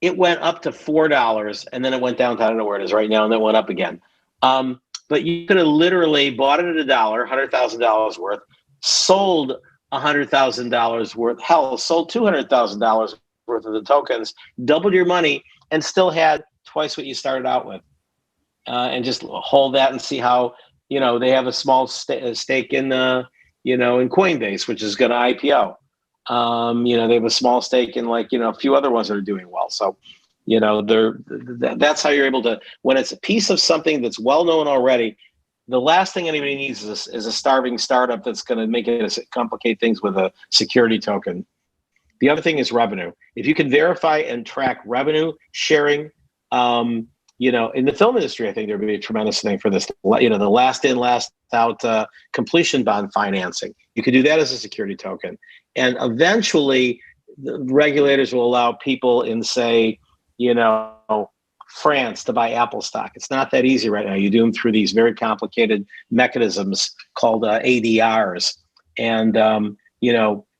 It went up to $4 and then it went down to, I don't know where it is right now, and then went up again. But you could have literally bought it at $1, $100,000 worth, sold $100,000 worth, hell, sold $200,000 worth of the tokens, doubled your money, and still had twice what you started out with. And just hold that and see how, they have a small stake in, in Coinbase, which is going to IPO. They have a small stake in a few other ones that are doing well. So, that's how you're able to, when it's a piece of something that's well known already, the last thing anybody needs is a starving startup that's going to make it complicate things with a security token. The other thing is revenue. If you can verify and track revenue sharing, in the film industry, I think there would be a tremendous thing for this. The last in, last out completion bond financing. You could do that as a security token, and eventually, the regulators will allow people in, say, France to buy Apple stock. It's not that easy right now. You do them through these very complicated mechanisms called ADRs. And,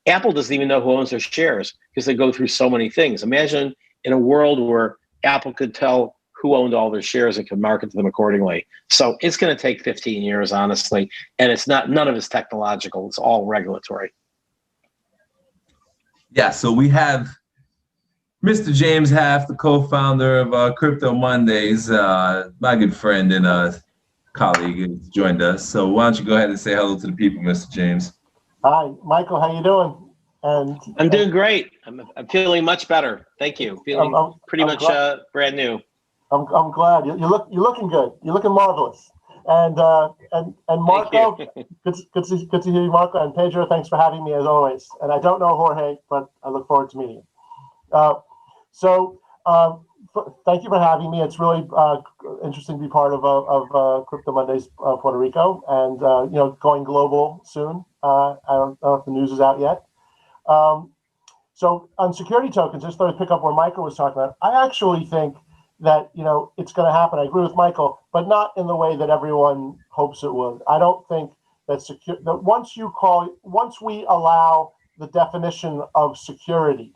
Apple doesn't even know who owns their shares because they go through so many things. Imagine in a world where Apple could tell who owned all their shares and could market them accordingly. So it's going to take 15 years, honestly. And none of it's technological. It's all regulatory. Yeah, so we have Mr. James Half, the co-founder of Crypto Mondays, my good friend and colleague, has joined us. So why don't you go ahead and say hello to the people, Mr. James? Hi, Michael. How you doing? I'm doing great. I'm feeling much better. Thank you. Feeling pretty much brand new. I'm glad you're looking good. You're looking marvelous. And Marco, good to hear you, Marco. And Pedro, thanks for having me as always. And I don't know Jorge, but I look forward to meeting you. Thank you for having me. It's really interesting to be part of Crypto Mondays Puerto Rico, and going global soon. I don't know if the news is out yet. So on security tokens, just to pick up where Michael was talking about, I actually think that it's going to happen. I agree with Michael, but not in the way that everyone hopes it would. I don't think that once we allow the definition of security,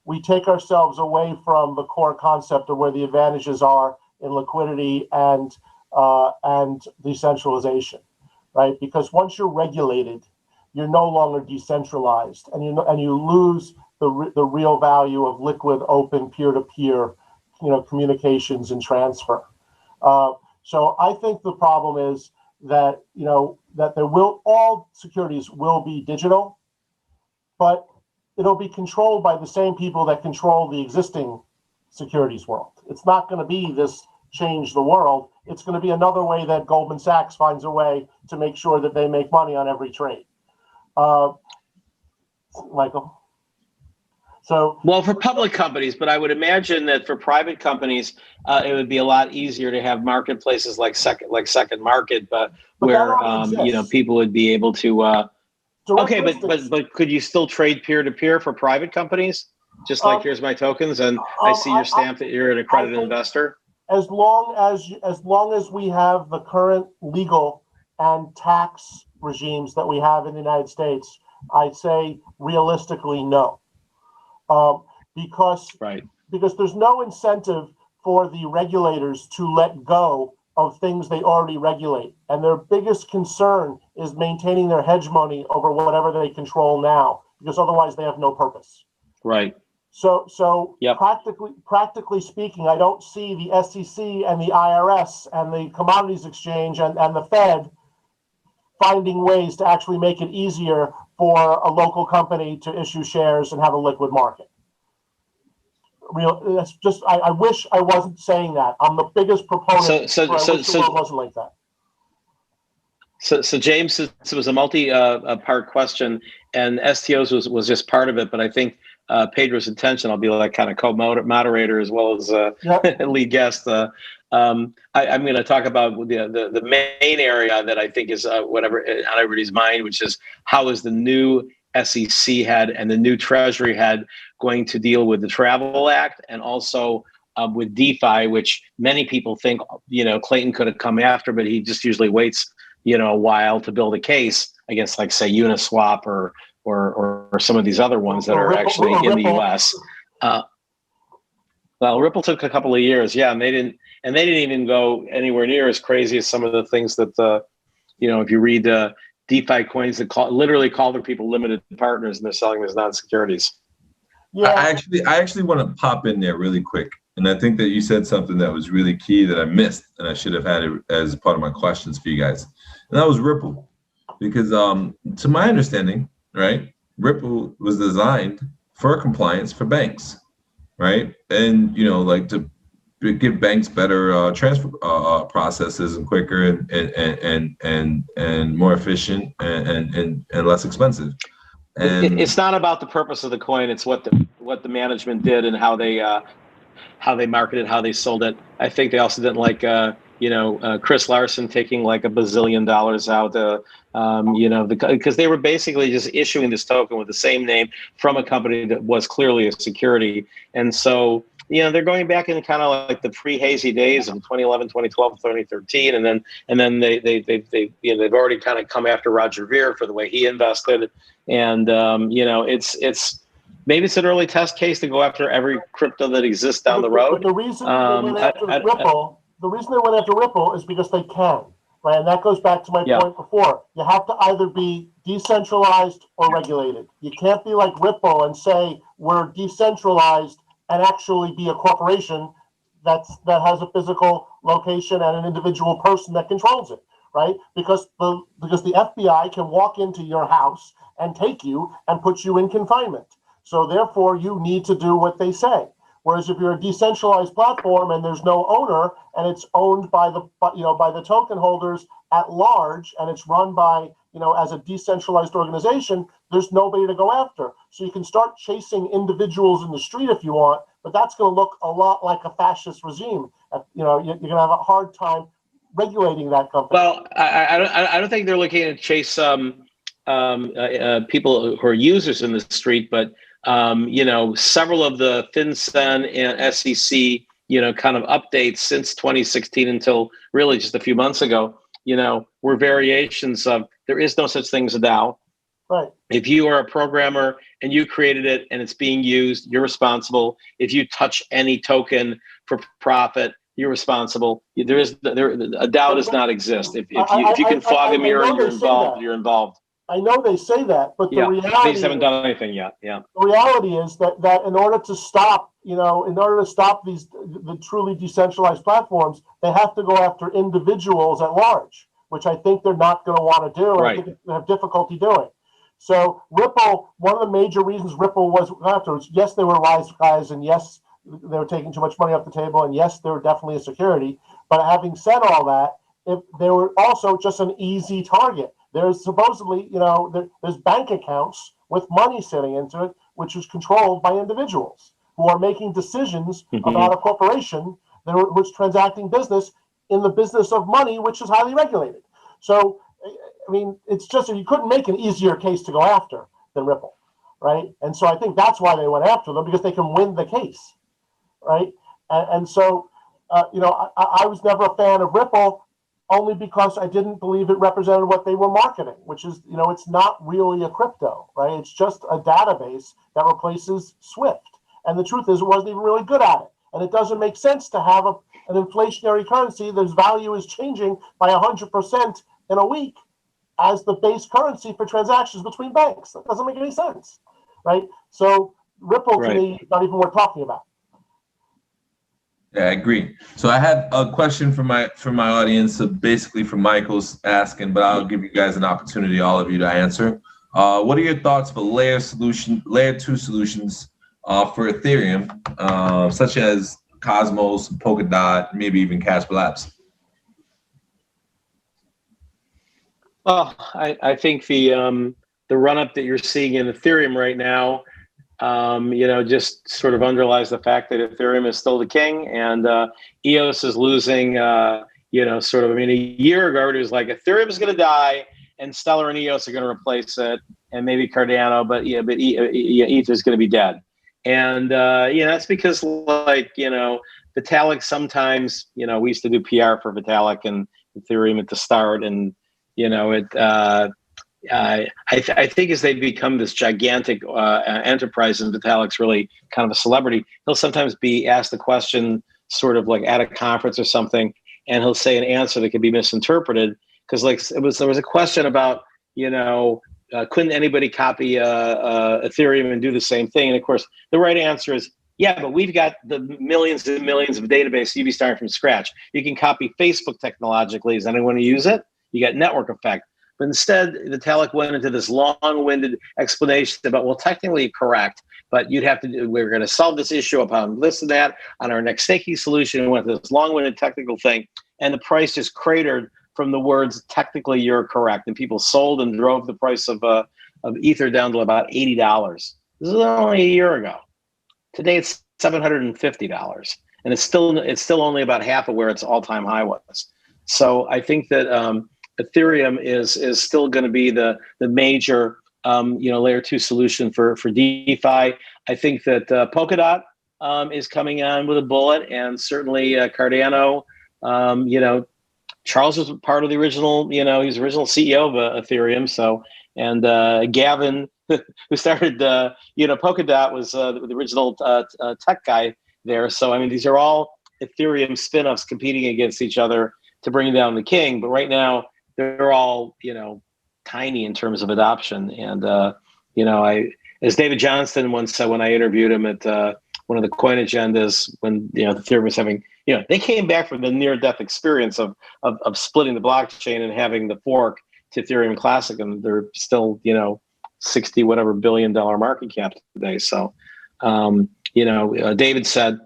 we take ourselves away from the core concept of where the advantages are in liquidity and decentralization, right? Because once you're regulated, you're no longer decentralized, and you lose the real value of liquid, open, peer-to-peer, communications and transfer. So I think the problem is that that all securities will be digital, but it'll be controlled by the same people that control the existing securities world. It's not going to be this change the world. It's going to be another way that Goldman Sachs finds a way to make sure that they make money on every trade. Michael? Well, for public companies, but I would imagine that for private companies, it would be a lot easier to have marketplaces like Second Market, but where people would be able to. Okay, but could you still trade peer-to-peer for private companies? Just like here's my tokens, and I see your stamp that you're an accredited investor. As long as we have the current legal and tax regimes that we have in the United States, I'd say realistically no, because there's no incentive for the regulators to let go of things they already regulate, and their biggest concern is maintaining their hegemony over whatever they control now, because otherwise they have no purpose. Right. So yep. practically speaking, I don't see the SEC and the IRS and the Commodities Exchange and the Fed finding ways to actually make it easier for a local company to issue shares and have a liquid market. I wish I wasn't saying that. I'm the biggest proponent. I wish the world wasn't like that. So James, it was a multi-part question, and STOs was just part of it. But I think Pedro's attention, I'll be like kind of co-moderator as well as lead guest. I'm going to talk about the main area that I think is whatever on everybody's mind, which is how is the new SEC head and the new Treasury head going to deal with the Travel Act and also with DeFi, which many people think, Clayton could have come after, but he just usually waits, a while to build a case against, like, say, Uniswap or some of these other ones that are actually in the U.S. Well, Ripple took a couple of years, and they didn't even go anywhere near as crazy as some of the things that, if you read DeFi coins that literally call their people limited partners and they're selling as non-securities. Yeah, I actually want to pop in there really quick, and I think that you said something that was really key that I missed, and I should have had it as part of my questions for you guys, and that was Ripple, because to my understanding, right, Ripple was designed for compliance for banks, right, and like to give banks better transfer processes and quicker and more efficient and less expensive. And it's not about the purpose of the coin; it's what the management did and how they marketed, how they sold it. I think they also didn't like Chris Larson taking like $1 bazillion out, because they were basically just issuing this token with the same name from a company that was clearly a security, and so. They're going back in kind of like the pre-hazy days of 2011, 2012, 2013, and then they've already kind of come after Roger Ver for the way he invested, and it's maybe it's an early test case to go after every crypto that exists down the road. But the reason they went after Ripple is because they can, right? And that goes back to my point before. You have to either be decentralized or regulated. You can't be like Ripple and say we're decentralized and actually be a corporation that has a physical location and an individual person that controls it, right? Because the FBI can walk into your house and take you and put you in confinement. So therefore, you need to do what they say. Whereas if you're a decentralized platform and there's no owner and it's owned by the token holders at large and it's run by as a decentralized organization, there's nobody to go after. So you can start chasing individuals in the street if you want, but that's going to look a lot like a fascist regime. You're going to have a hard time regulating that company. Well, I don't think they're looking to chase people who are users in the street, but several of the FinCEN and SEC, kind of updates since 2016 until really just a few months ago, were variations of there is no such thing as a DAO. Right. If you are a programmer and you created it and it's being used, you're responsible. If you touch any token for profit, you're responsible. A DAO does not exist. If you can fog a mirror, you're involved. I know they say that, but the reality they just haven't done anything yet. Yeah. The reality is that in order to stop the truly decentralized platforms, they have to go after individuals at large, which I think they're not going to want to do. Right. I think they have difficulty doing. So Ripple, one of the major reasons Ripple was afterwards, yes, they were wise guys, and yes, they were taking too much money off the table, and yes, they were definitely a security. But having said all that, they were also just an easy target. There's supposedly, there's bank accounts with money sitting into it, which is controlled by individuals who are making decisions about a corporation which is transacting business in the business of money, which is highly regulated. So, I mean, it's just you couldn't make an easier case to go after than Ripple, right? And so I think that's why they went after them, because they can win the case, right? And so, I was never a fan of Ripple, only because I didn't believe it represented what they were marketing, which is, it's not really a crypto, right? It's just a database that replaces Swift. And the truth is, it wasn't even really good at it. And it doesn't make sense to have an inflationary currency whose value is changing by 100% in a week as the base currency for transactions between banks. That doesn't make any sense, right? So Ripple, to me, is not even worth talking about. Yeah, I agree. So I had a question from my audience, basically from Michael's asking, but I'll give you guys an opportunity, all of you, to answer. What are your thoughts for layer 2 solutions for Ethereum, such as Cosmos, Polkadot, maybe even Casper Labs? Well, I think the run up that you're seeing in Ethereum right now, just sort of underlies the fact that Ethereum is still the king, and EOS is losing. A year ago it was like Ethereum is going to die, and Stellar and EOS are going to replace it, and maybe Cardano, but ETH is going to be dead, and that's because Vitalik sometimes, we used to do PR for Vitalik and Ethereum at the start, and I think as they become this gigantic enterprise, and Vitalik's really kind of a celebrity, he'll sometimes be asked a question sort of like at a conference or something, and he'll say an answer that could be misinterpreted. Because there was a question about, couldn't anybody copy Ethereum and do the same thing? And of course, the right answer is, yeah, but we've got the millions and millions of databases. You'd be starting from scratch. You can copy Facebook technologically. Does anyone use it? You got network effect. But instead, Vitalik went into this long-winded explanation about, well, technically correct, but we're going to solve this issue upon this and that on our next staking solution. And went to this long-winded technical thing, and the price just cratered from the words, technically you're correct. And people sold and drove the price of Ether down to about $80. This is only a year ago. Today it's $750, and it's still only about half of where its all-time high was. So I think that Ethereum is still going to be the major layer 2 solution for DeFi. I think that Polkadot is coming on with a bullet, and certainly Cardano. Charles was part of the original. He's the original CEO of Ethereum. So, and Gavin, who started Polkadot, was the original tech guy there. So I mean, these are all Ethereum spin-offs competing against each other to bring down the king. But right now, they're all, tiny in terms of adoption. And, as David Johnston once said when I interviewed him at one of the coin agendas, when, Ethereum was having, they came back from the near-death experience of splitting the blockchain and having the fork to Ethereum Classic, and they're still, 60 whatever billion dollar market cap today. So, David said,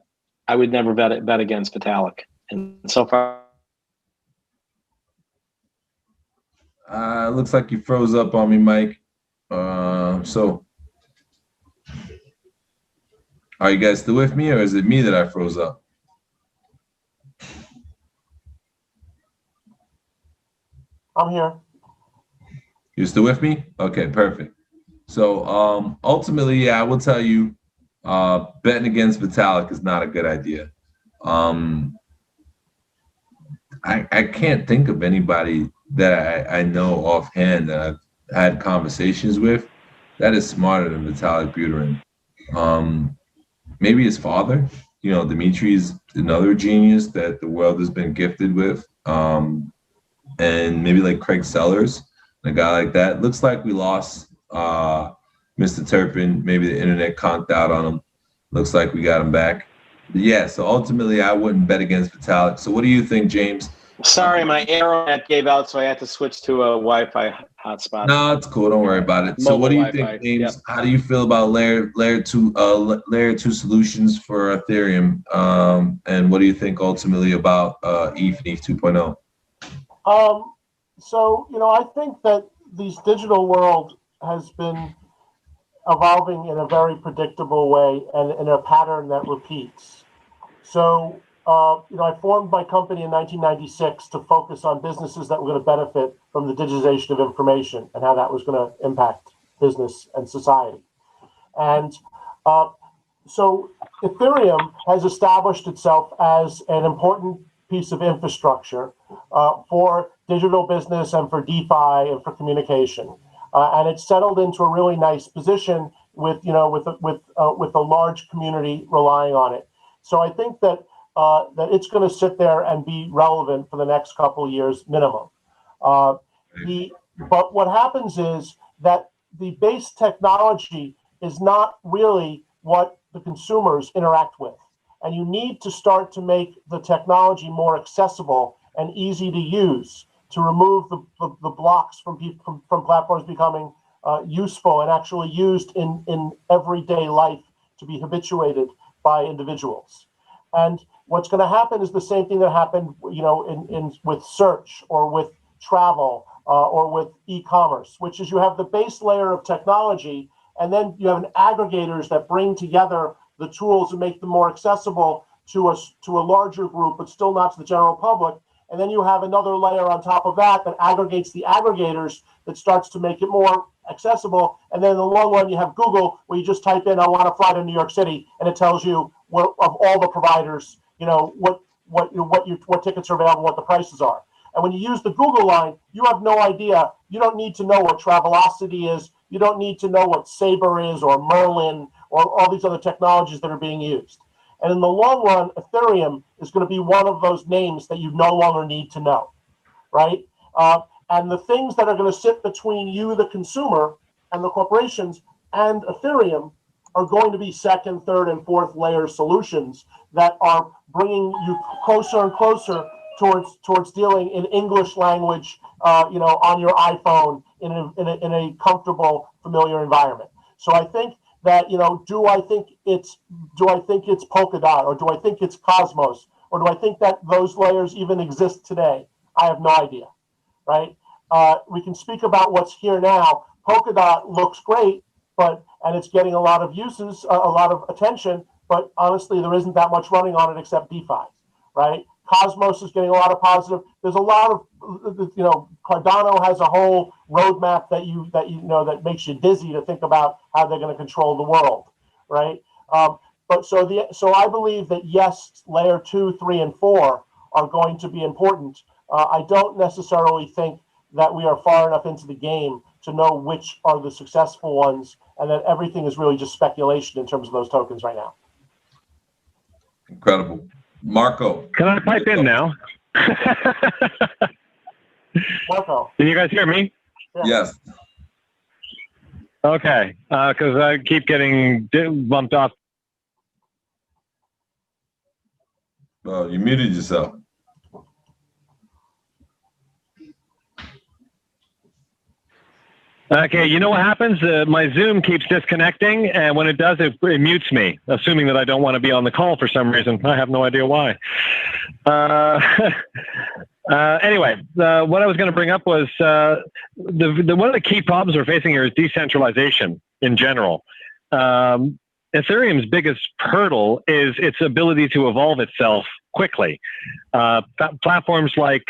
I would never bet against Vitalik. And so far, looks like you froze up on me, Mike. So are you guys still with me, or is it me that I froze up? I'm here. You still with me? Okay, perfect. So ultimately, yeah, I will tell you, betting against Vitalik is not a good idea. I can't think of anybody that I know offhand that I've had conversations with that is smarter than Vitalik Buterin. Maybe his father, Dimitri is another genius that the world has been gifted with. And maybe like Craig Sellers, a guy like that. Looks like we lost Mr. Terpin. Maybe the internet conked out on him. Looks like we got him back. But yeah, so ultimately I wouldn't bet against Vitalik. So what do you think, James? Sorry, my Aeronet gave out, so I had to switch to a Wi-Fi hotspot. No, it's cool. Don't worry about it. So what do you think, James? Yep. How do you feel about layer two solutions for Ethereum? And what do you think ultimately about ETH and ETH 2.0? So, I think that this digital world has been evolving in a very predictable way and in a pattern that repeats. So, I formed my company in 1996 to focus on businesses that were going to benefit from the digitization of information and how that was going to impact business and society. And so Ethereum has established itself as an important piece of infrastructure for digital business and for DeFi and for communication. And it's settled into a really nice position with a large community relying on it. So I think that it's going to sit there and be relevant for the next couple of years minimum. But what happens is that the base technology is not really what the consumers interact with. And you need to start to make the technology more accessible and easy to use to remove the blocks from platforms becoming useful and actually used in everyday life to be habituated by individuals. And what's going to happen is the same thing that happened, with search or with travel or with e-commerce, which is you have the base layer of technology And then you have aggregators that bring together the tools and make them more accessible to a larger group, but still not to the general public. And then you have another layer on top of that that aggregates the aggregators that starts to make it more accessible. And then in the long run, you have Google, where you just type in, I want to fly to New York City, and it tells you of all the providers, what tickets are available, what the prices are. And when you use the Google line, you have no idea. You don't need to know what Travelocity is. You don't need to know what Sabre is or Merlin or all these other technologies that are being used. And in the long run, Ethereum is going to be one of those names that you no longer need to know, right? And the things that are going to sit between you, the consumer, and the corporations and Ethereum are going to be second, third, and fourth layer solutions that are bringing you closer and closer towards dealing in English language, on your iPhone in a comfortable, familiar environment. So I think that, do I think it's Polkadot, or do I think it's Cosmos, or do I think that those layers even exist today? I have no idea, right? We can speak about what's here now. Polkadot looks great, and it's getting a lot of uses, a lot of attention, but honestly, there isn't that much running on it except DeFi, right? Cosmos is getting a lot of positive. There's a lot of, Cardano has a whole roadmap that makes you dizzy to think about how they're going to control the world, right? So I believe that yes, layer 2, 3, and 4 are going to be important. I don't necessarily think that we are far enough into the game to know which are the successful ones, and that everything is really just speculation in terms of those tokens right now. Incredible. Marco. Can I pipe in now? Marco. Can you guys hear me? Yeah. Yes. Okay, because I keep getting bumped off. Well, you muted yourself. Okay, you know what happens? My Zoom keeps disconnecting, and when it does, it mutes me, assuming that I don't want to be on the call for some reason. I have no idea why. Anyway, what I was going to bring up was one of the key problems we're facing here is decentralization in general. Ethereum's biggest hurdle is its ability to evolve itself quickly. Platforms like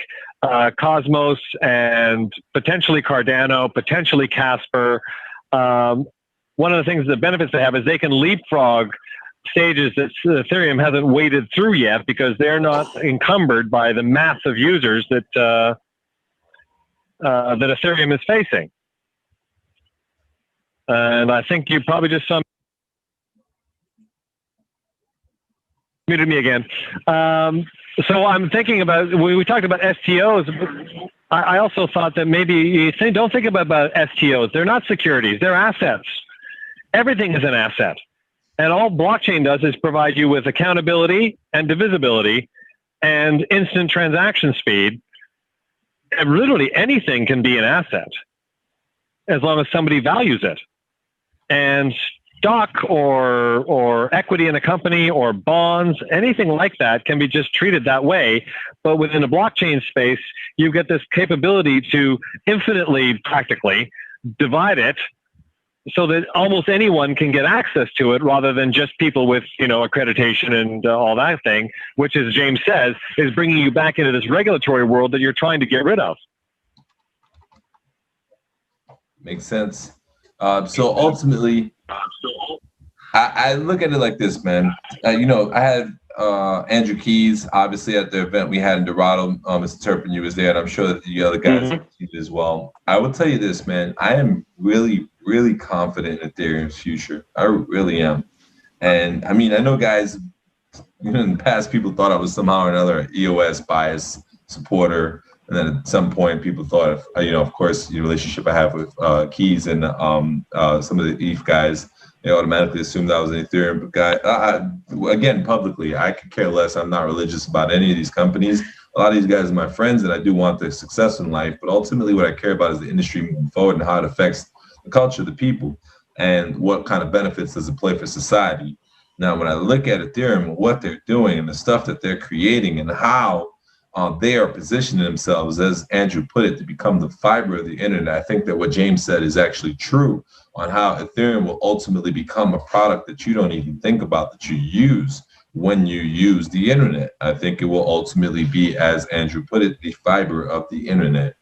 Cosmos and potentially Cardano, potentially Casper. One of the things, the benefits they have is they can leapfrog stages that Ethereum hasn't waded through yet because they're not encumbered by the mass of users that Ethereum is facing. And I think you probably just muted me again. So I'm thinking about, we talked about STOs. I also thought that maybe don't think about STOs. They're not securities, they're assets. Everything is an asset. And all blockchain does is provide you with accountability and divisibility and instant transaction speed. And literally anything can be an asset as long as somebody values it. And stock or equity in a company or bonds, anything like that can be just treated that way. But within a blockchain space, you get this capability to infinitely, practically, divide it so that almost anyone can get access to it rather than just people with, accreditation and all that thing, which, as James says, is bringing you back into this regulatory world that you're trying to get rid of. Makes sense. So ultimately, I look at it like this, man. I had Andrew Keys, obviously, at the event we had in Dorado. Mr. Terpin, you was there, and I'm sure that the other guys did as well. I will tell you this, man. I am really, really confident in Ethereum's future. I really am. And I mean, I know guys, in the past, people thought I was somehow or another an EOS bias supporter. And then at some point, people thought, of course, the relationship I have with Keys and some of the ETH guys, they automatically assumed I was an Ethereum guy. Again, publicly, I could care less. I'm not religious about any of these companies. A lot of these guys are my friends, and I do want their success in life. But ultimately, what I care about is the industry moving forward and how it affects the culture, the people, and what kind of benefits does it play for society. Now, when I look at Ethereum and what they're doing and the stuff that they're creating and how they are positioning themselves, as Andrew put it, to become the fiber of the internet. I think that what James said is actually true on how Ethereum will ultimately become a product that you don't even think about, that you use when you use the internet. I think it will ultimately be, as Andrew put it, the fiber of the internet.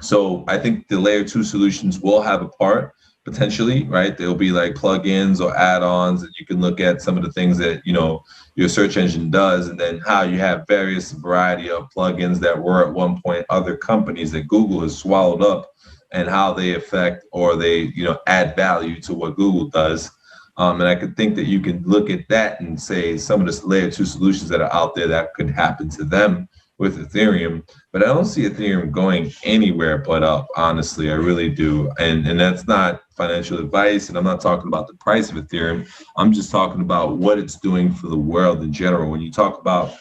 So I think the layer 2 solutions will have a part potentially, right? There'll be like plugins or add-ons, and you can look at some of the things that, you know, your search engine does, and then how you have various variety of plugins that were at one point other companies that Google has swallowed up, and how they affect or they, you know, add value to what Google does. And I could think that you can look at that and say some of the layer 2 solutions that are out there that could happen to them with Ethereum, but I don't see Ethereum going anywhere but up. Honestly, I really do. And that's not financial advice, and I'm not talking about the price of Ethereum. I'm just talking about what it's doing for the world in general. When you talk about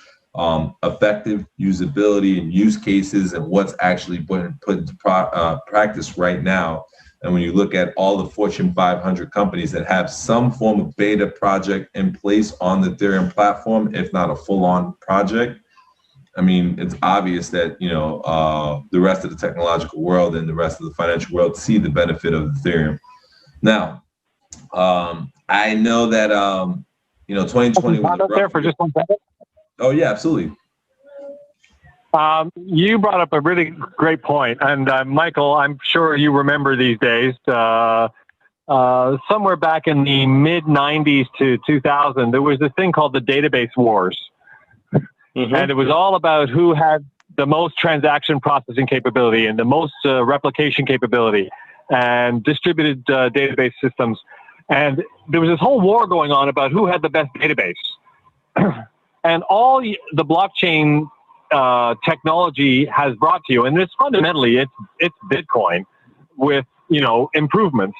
effective usability and use cases and what's actually put into practice right now, and when you look at all the Fortune 500 companies that have some form of beta project in place on the Ethereum platform, if not a full-on project, I mean, it's obvious that, you know, the rest of the technological world and the rest of the financial world see the benefit of Ethereum. Now, I know that, you know, 2020 was there for just 1 second. Oh, yeah, absolutely. You brought up a really great point. And Michael, I'm sure you remember these days, somewhere back in the mid 90s to 2000, there was this thing called the database wars. Mm-hmm. And it was all about who had the most transaction processing capability and the most replication capability and distributed database systems. And there was this whole war going on about who had the best database. And all the blockchain technology has brought to you, and it's fundamentally, it's Bitcoin with, you know, improvements,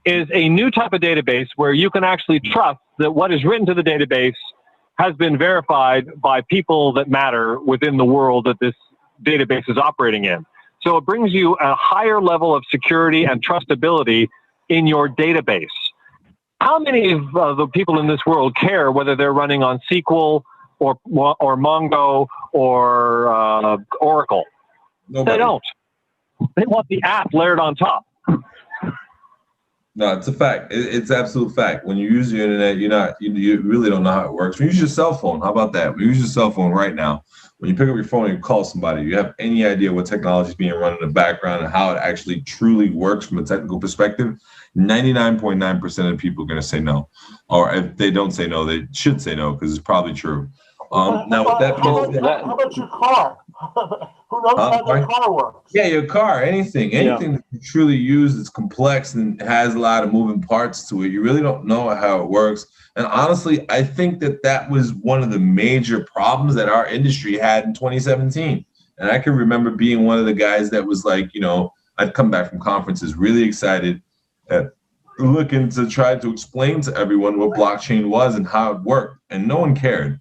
is a new type of database where you can actually trust that what is written to the database has been verified by people that matter within the world that this database is operating in. So it brings you a higher level of security and trustability in your database. How many of the people in this world care whether they're running on SQL or Mongo or Oracle? Nobody. They don't. They want the app layered on top. No, it's a fact. It's absolute fact. When you use the internet, you really don't know how it works. When you use your cell phone, how about that? When you use your cell phone right now, when you pick up your phone and you call somebody, you have any idea what technology is being run in the background and how it actually truly works from a technical perspective? 99.9% of people are going to say no. Or if they don't say no, they should say no, because it's probably true. Now, with that being said, how about your car? Who knows how the car works? Yeah, your car, anything that you truly use that's complex and has a lot of moving parts to it. You really don't know how it works. And honestly, I think that was one of the major problems that our industry had in 2017. And I can remember being one of the guys that was like, you know, I'd come back from conferences really excited, looking to try to explain to everyone what blockchain was and how it worked. And no one cared.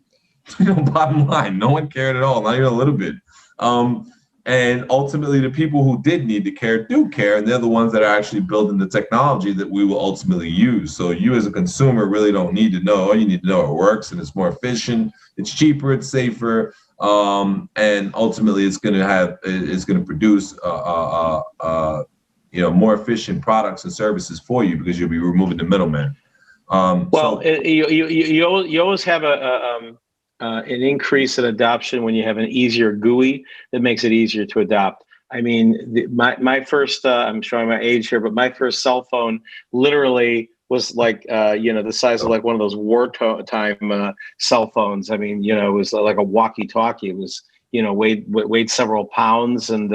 You know, bottom line, no one cared at all, not even a little bit. And ultimately, the people who did need to care do care, and they're the ones that are actually building the technology that we will ultimately use. So you as a consumer really don't need to know. You need to know it works and it's more efficient, it's cheaper, it's safer, and ultimately it's going to produce you know, more efficient products and services for you because you'll be removing the middleman. You always have an increase in adoption when you have an easier GUI that makes it easier to adopt. I mean, my first, I'm showing my age here, but my first cell phone literally was like, you know, the size of like one of those wartime cell phones. I mean, you know, it was like a walkie-talkie. It was, you know, weighed several pounds, and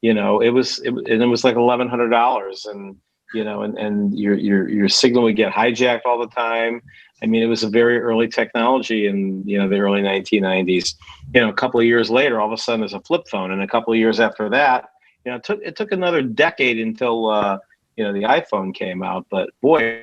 you know, it was like $1,100, and you know, and your signal would get hijacked all the time. I mean, it was a very early technology in, you know, the early 1990s. You know, a couple of years later, all of a sudden there's a flip phone, and a couple of years after that, you know, it took another decade until you know, the iPhone came out. But boy.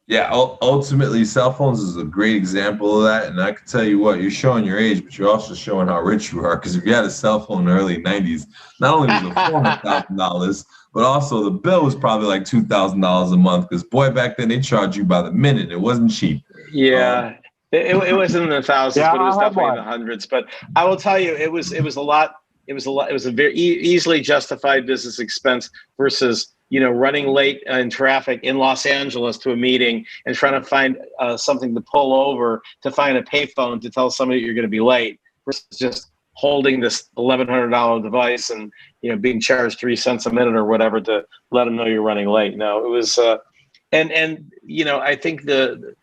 Yeah, ultimately, cell phones is a great example of that. And I can tell you what, you're showing your age, but you're also showing how rich you are. Because if you had a cell phone in the early 90s, not only was it $400,000, but also the bill was probably like $2,000 a month. Because boy, back then they charged you by the minute. It wasn't cheap. Yeah. It wasn't in the thousands, Yeah, but it was I have definitely in one. the hundreds. But I will tell you, it was a lot. It was a very easily justified business expense versus, you know, running late in traffic in Los Angeles to a meeting and trying to find something to pull over to find a payphone to tell somebody you're going to be late versus just holding this $1,100 device and, you know, being charged 3 cents a minute or whatever to let them know you're running late. No, it was, and you know, I think the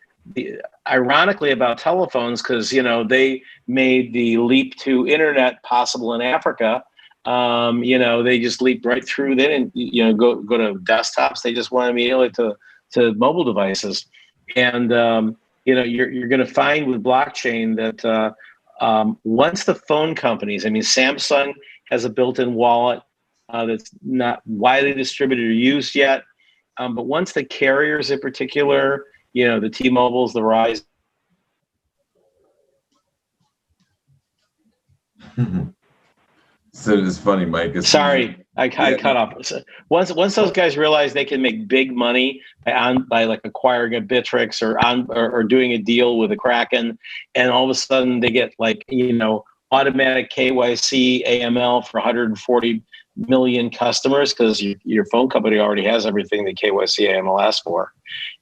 ironically about telephones, because, you know, they made the leap to internet possible in Africa. You know, they just leaped right through that and, you know, go to desktops. They just went immediately to mobile devices. And, you know, you're going to find with blockchain that once the phone companies, I mean, Samsung has a built-in wallet that's not widely distributed or used yet. But once the carriers in particular, you know, the T-Mobiles, the Verizon. So it's funny, Mike. Sorry, I cut off. So once those guys realize they can make big money by like acquiring a Bittrex or doing a deal with a Kraken, and all of a sudden they get, like, you know, automatic KYC AML for 140 million customers, because your phone company already has everything that KYC AML asks for,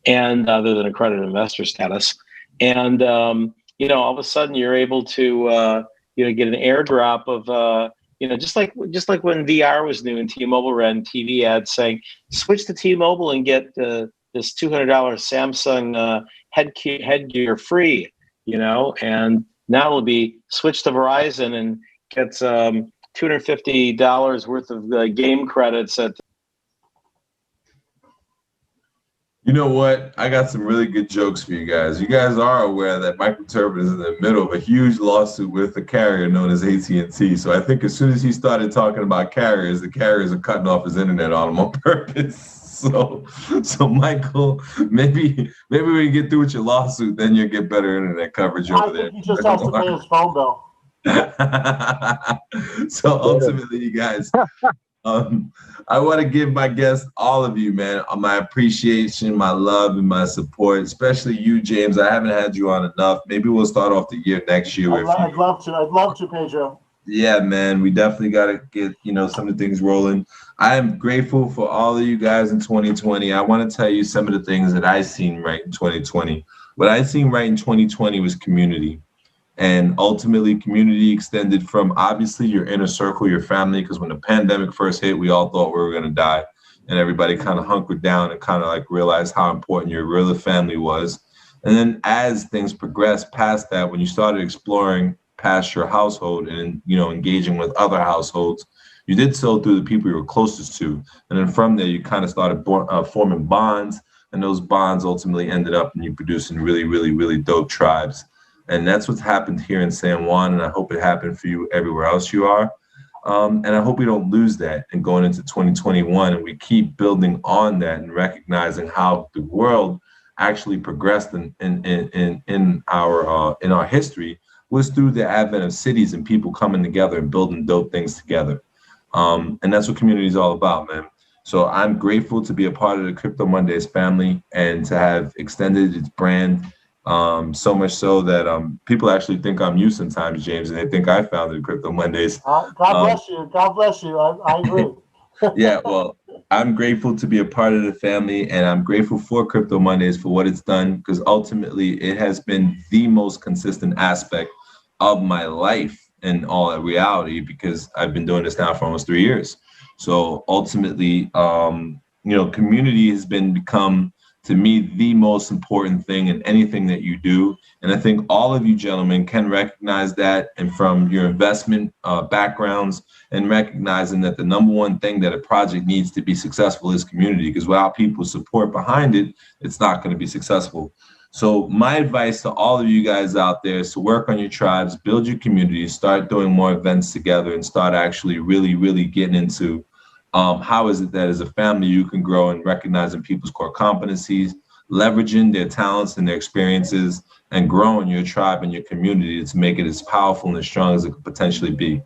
and other than accredited investor status, and you know, all of a sudden you're able to you know, get an airdrop of you know, just like when VR was new and T-Mobile ran TV ads saying, switch to T-Mobile and get this $200 Samsung headgear free, you know, and now it'll be switch to Verizon and gets $250 worth of game credits at. You know what? I got some really good jokes for you guys. You guys are aware that Michael Terpin is in the middle of a huge lawsuit with a carrier known as AT&T. So I think as soon as he started talking about carriers, the carriers are cutting off his internet on him on purpose. So Michael, maybe when you get through with your lawsuit, then you'll get better internet coverage over there. I think he just has to pay his phone bill. So ultimately, you guys, I want to give my guests, all of you, man, my appreciation, my love, and my support, especially you, James. I haven't had you on enough. Maybe we'll start off the year next year. I'd love to, Pedro. Yeah, man, we definitely got to get, you know, some of the things rolling. I am grateful for all of you guys in 2020. I want to tell you some of the things that I seen right in 2020. What I seen right in 2020 was community. And ultimately, community extended from obviously your inner circle, your family, because when the pandemic first hit, we all thought we were going to die. And everybody kind of hunkered down and kind of like realized how important your real family was. And then as things progressed past that, when you started exploring past your household and, you know, engaging with other households, you did so through the people you were closest to. And then from there, you kind of started forming bonds. And those bonds ultimately ended up in you producing really, really, really dope tribes. And that's what's happened here in San Juan, and I hope it happened for you everywhere else you are. And I hope we don't lose that and going into 2021, and we keep building on that and recognizing how the world actually progressed in our history was through the advent of cities and people coming together and building dope things together. And that's what community is all about, man. So I'm grateful to be a part of the Crypto Mondays family and to have extended its brand. So much so that people actually think I'm you sometimes, James, and they think I founded Crypto Mondays. God bless you. God bless you. I agree. Yeah, well, I'm grateful to be a part of the family, and I'm grateful for Crypto Mondays for what it's done, because ultimately it has been the most consistent aspect of my life in all reality, because I've been doing this now for almost 3 years. So ultimately, you know, community has become to me the most important thing in anything that you do. And I think all of you gentlemen can recognize that, and from your investment backgrounds, and recognizing that the number one thing that a project needs to be successful is community, because without people's support behind it, it's not going to be successful. So my advice to all of you guys out there is to work on your tribes, build your communities, start doing more events together, and start actually really, really getting into how is it that as a family you can grow and recognizing people's core competencies, leveraging their talents and their experiences, and growing your tribe and your community to make it as powerful and as strong as it could potentially be.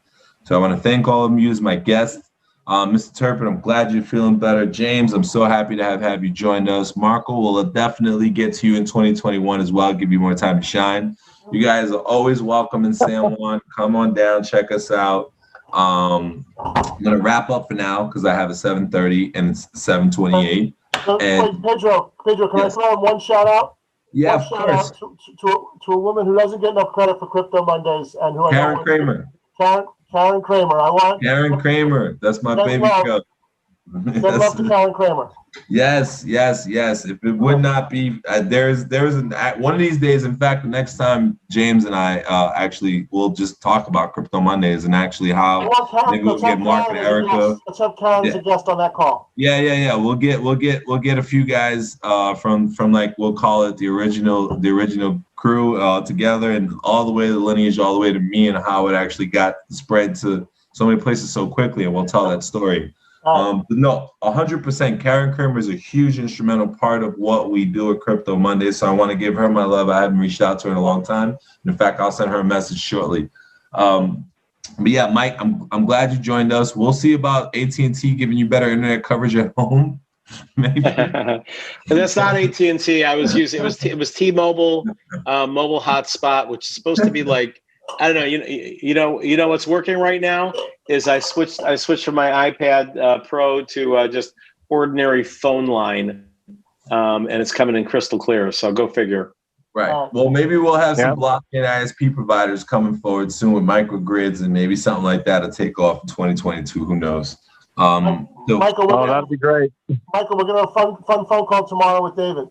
So I want to thank all of you as my guests. Mr. Terpin, I'm glad you're feeling better. James, I'm so happy to have you joined us. Marco, we'll definitely get to you in 2021 as well, give you more time to shine. You guys are always welcome in San Juan. Come on down, check us out. I'm going to wrap up for now because I have a 7:30 and it's 7:28. Wait, Pedro, can I throw in one shout out? Yeah, one of course. To a woman who doesn't get enough credit for Crypto Mondays and who Karen Kramer. Karen Kramer. Karen Kramer. That's my baby girl. Send love to Karen Kramer. Yes. If it would not be, there's one of these days. In fact, the next time James and I actually will just talk about Crypto Mondays and actually how maybe we'll get Mark and Erica. Let's have Karen as a guest on that call. Yeah. We'll get a few guys from like we'll call it the original crew together, and all the way to the lineage, all the way to me, and how it actually got spread to so many places so quickly, and we'll tell that story. But no, 100%. Karen Kramer is a huge instrumental part of what we do at Crypto Monday. So I want to give her my love. I haven't reached out to her in a long time. In fact, I'll send her a message shortly. But yeah, Mike, I'm glad you joined us. We'll see about AT&T giving you better internet coverage at home. Maybe. That's not AT&T. I was using it was T-Mobile mobile hotspot, which is supposed to be like, I don't know. You know what's working right now is I switched from my iPad Pro to just ordinary phone line, and it's coming in crystal clear. So go figure. Right. Well, maybe we'll have some blockchain ISP providers coming forward soon with microgrids, and maybe something like that to take off in 2022. Who knows? Michael, that'd be great. Michael, we're gonna have a fun phone call tomorrow with David.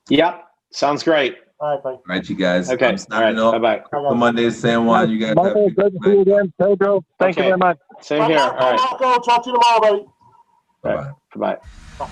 Yep. Sounds great. All right, bye. All right, you guys. Okay. All right. Bye-bye. Crypto Mondays, San Juan. You guys. Michael, good to see you again. Pedro, thank you very much. Same here. All right. Marco, talk to you tomorrow, buddy. Bye. Bye. Bye.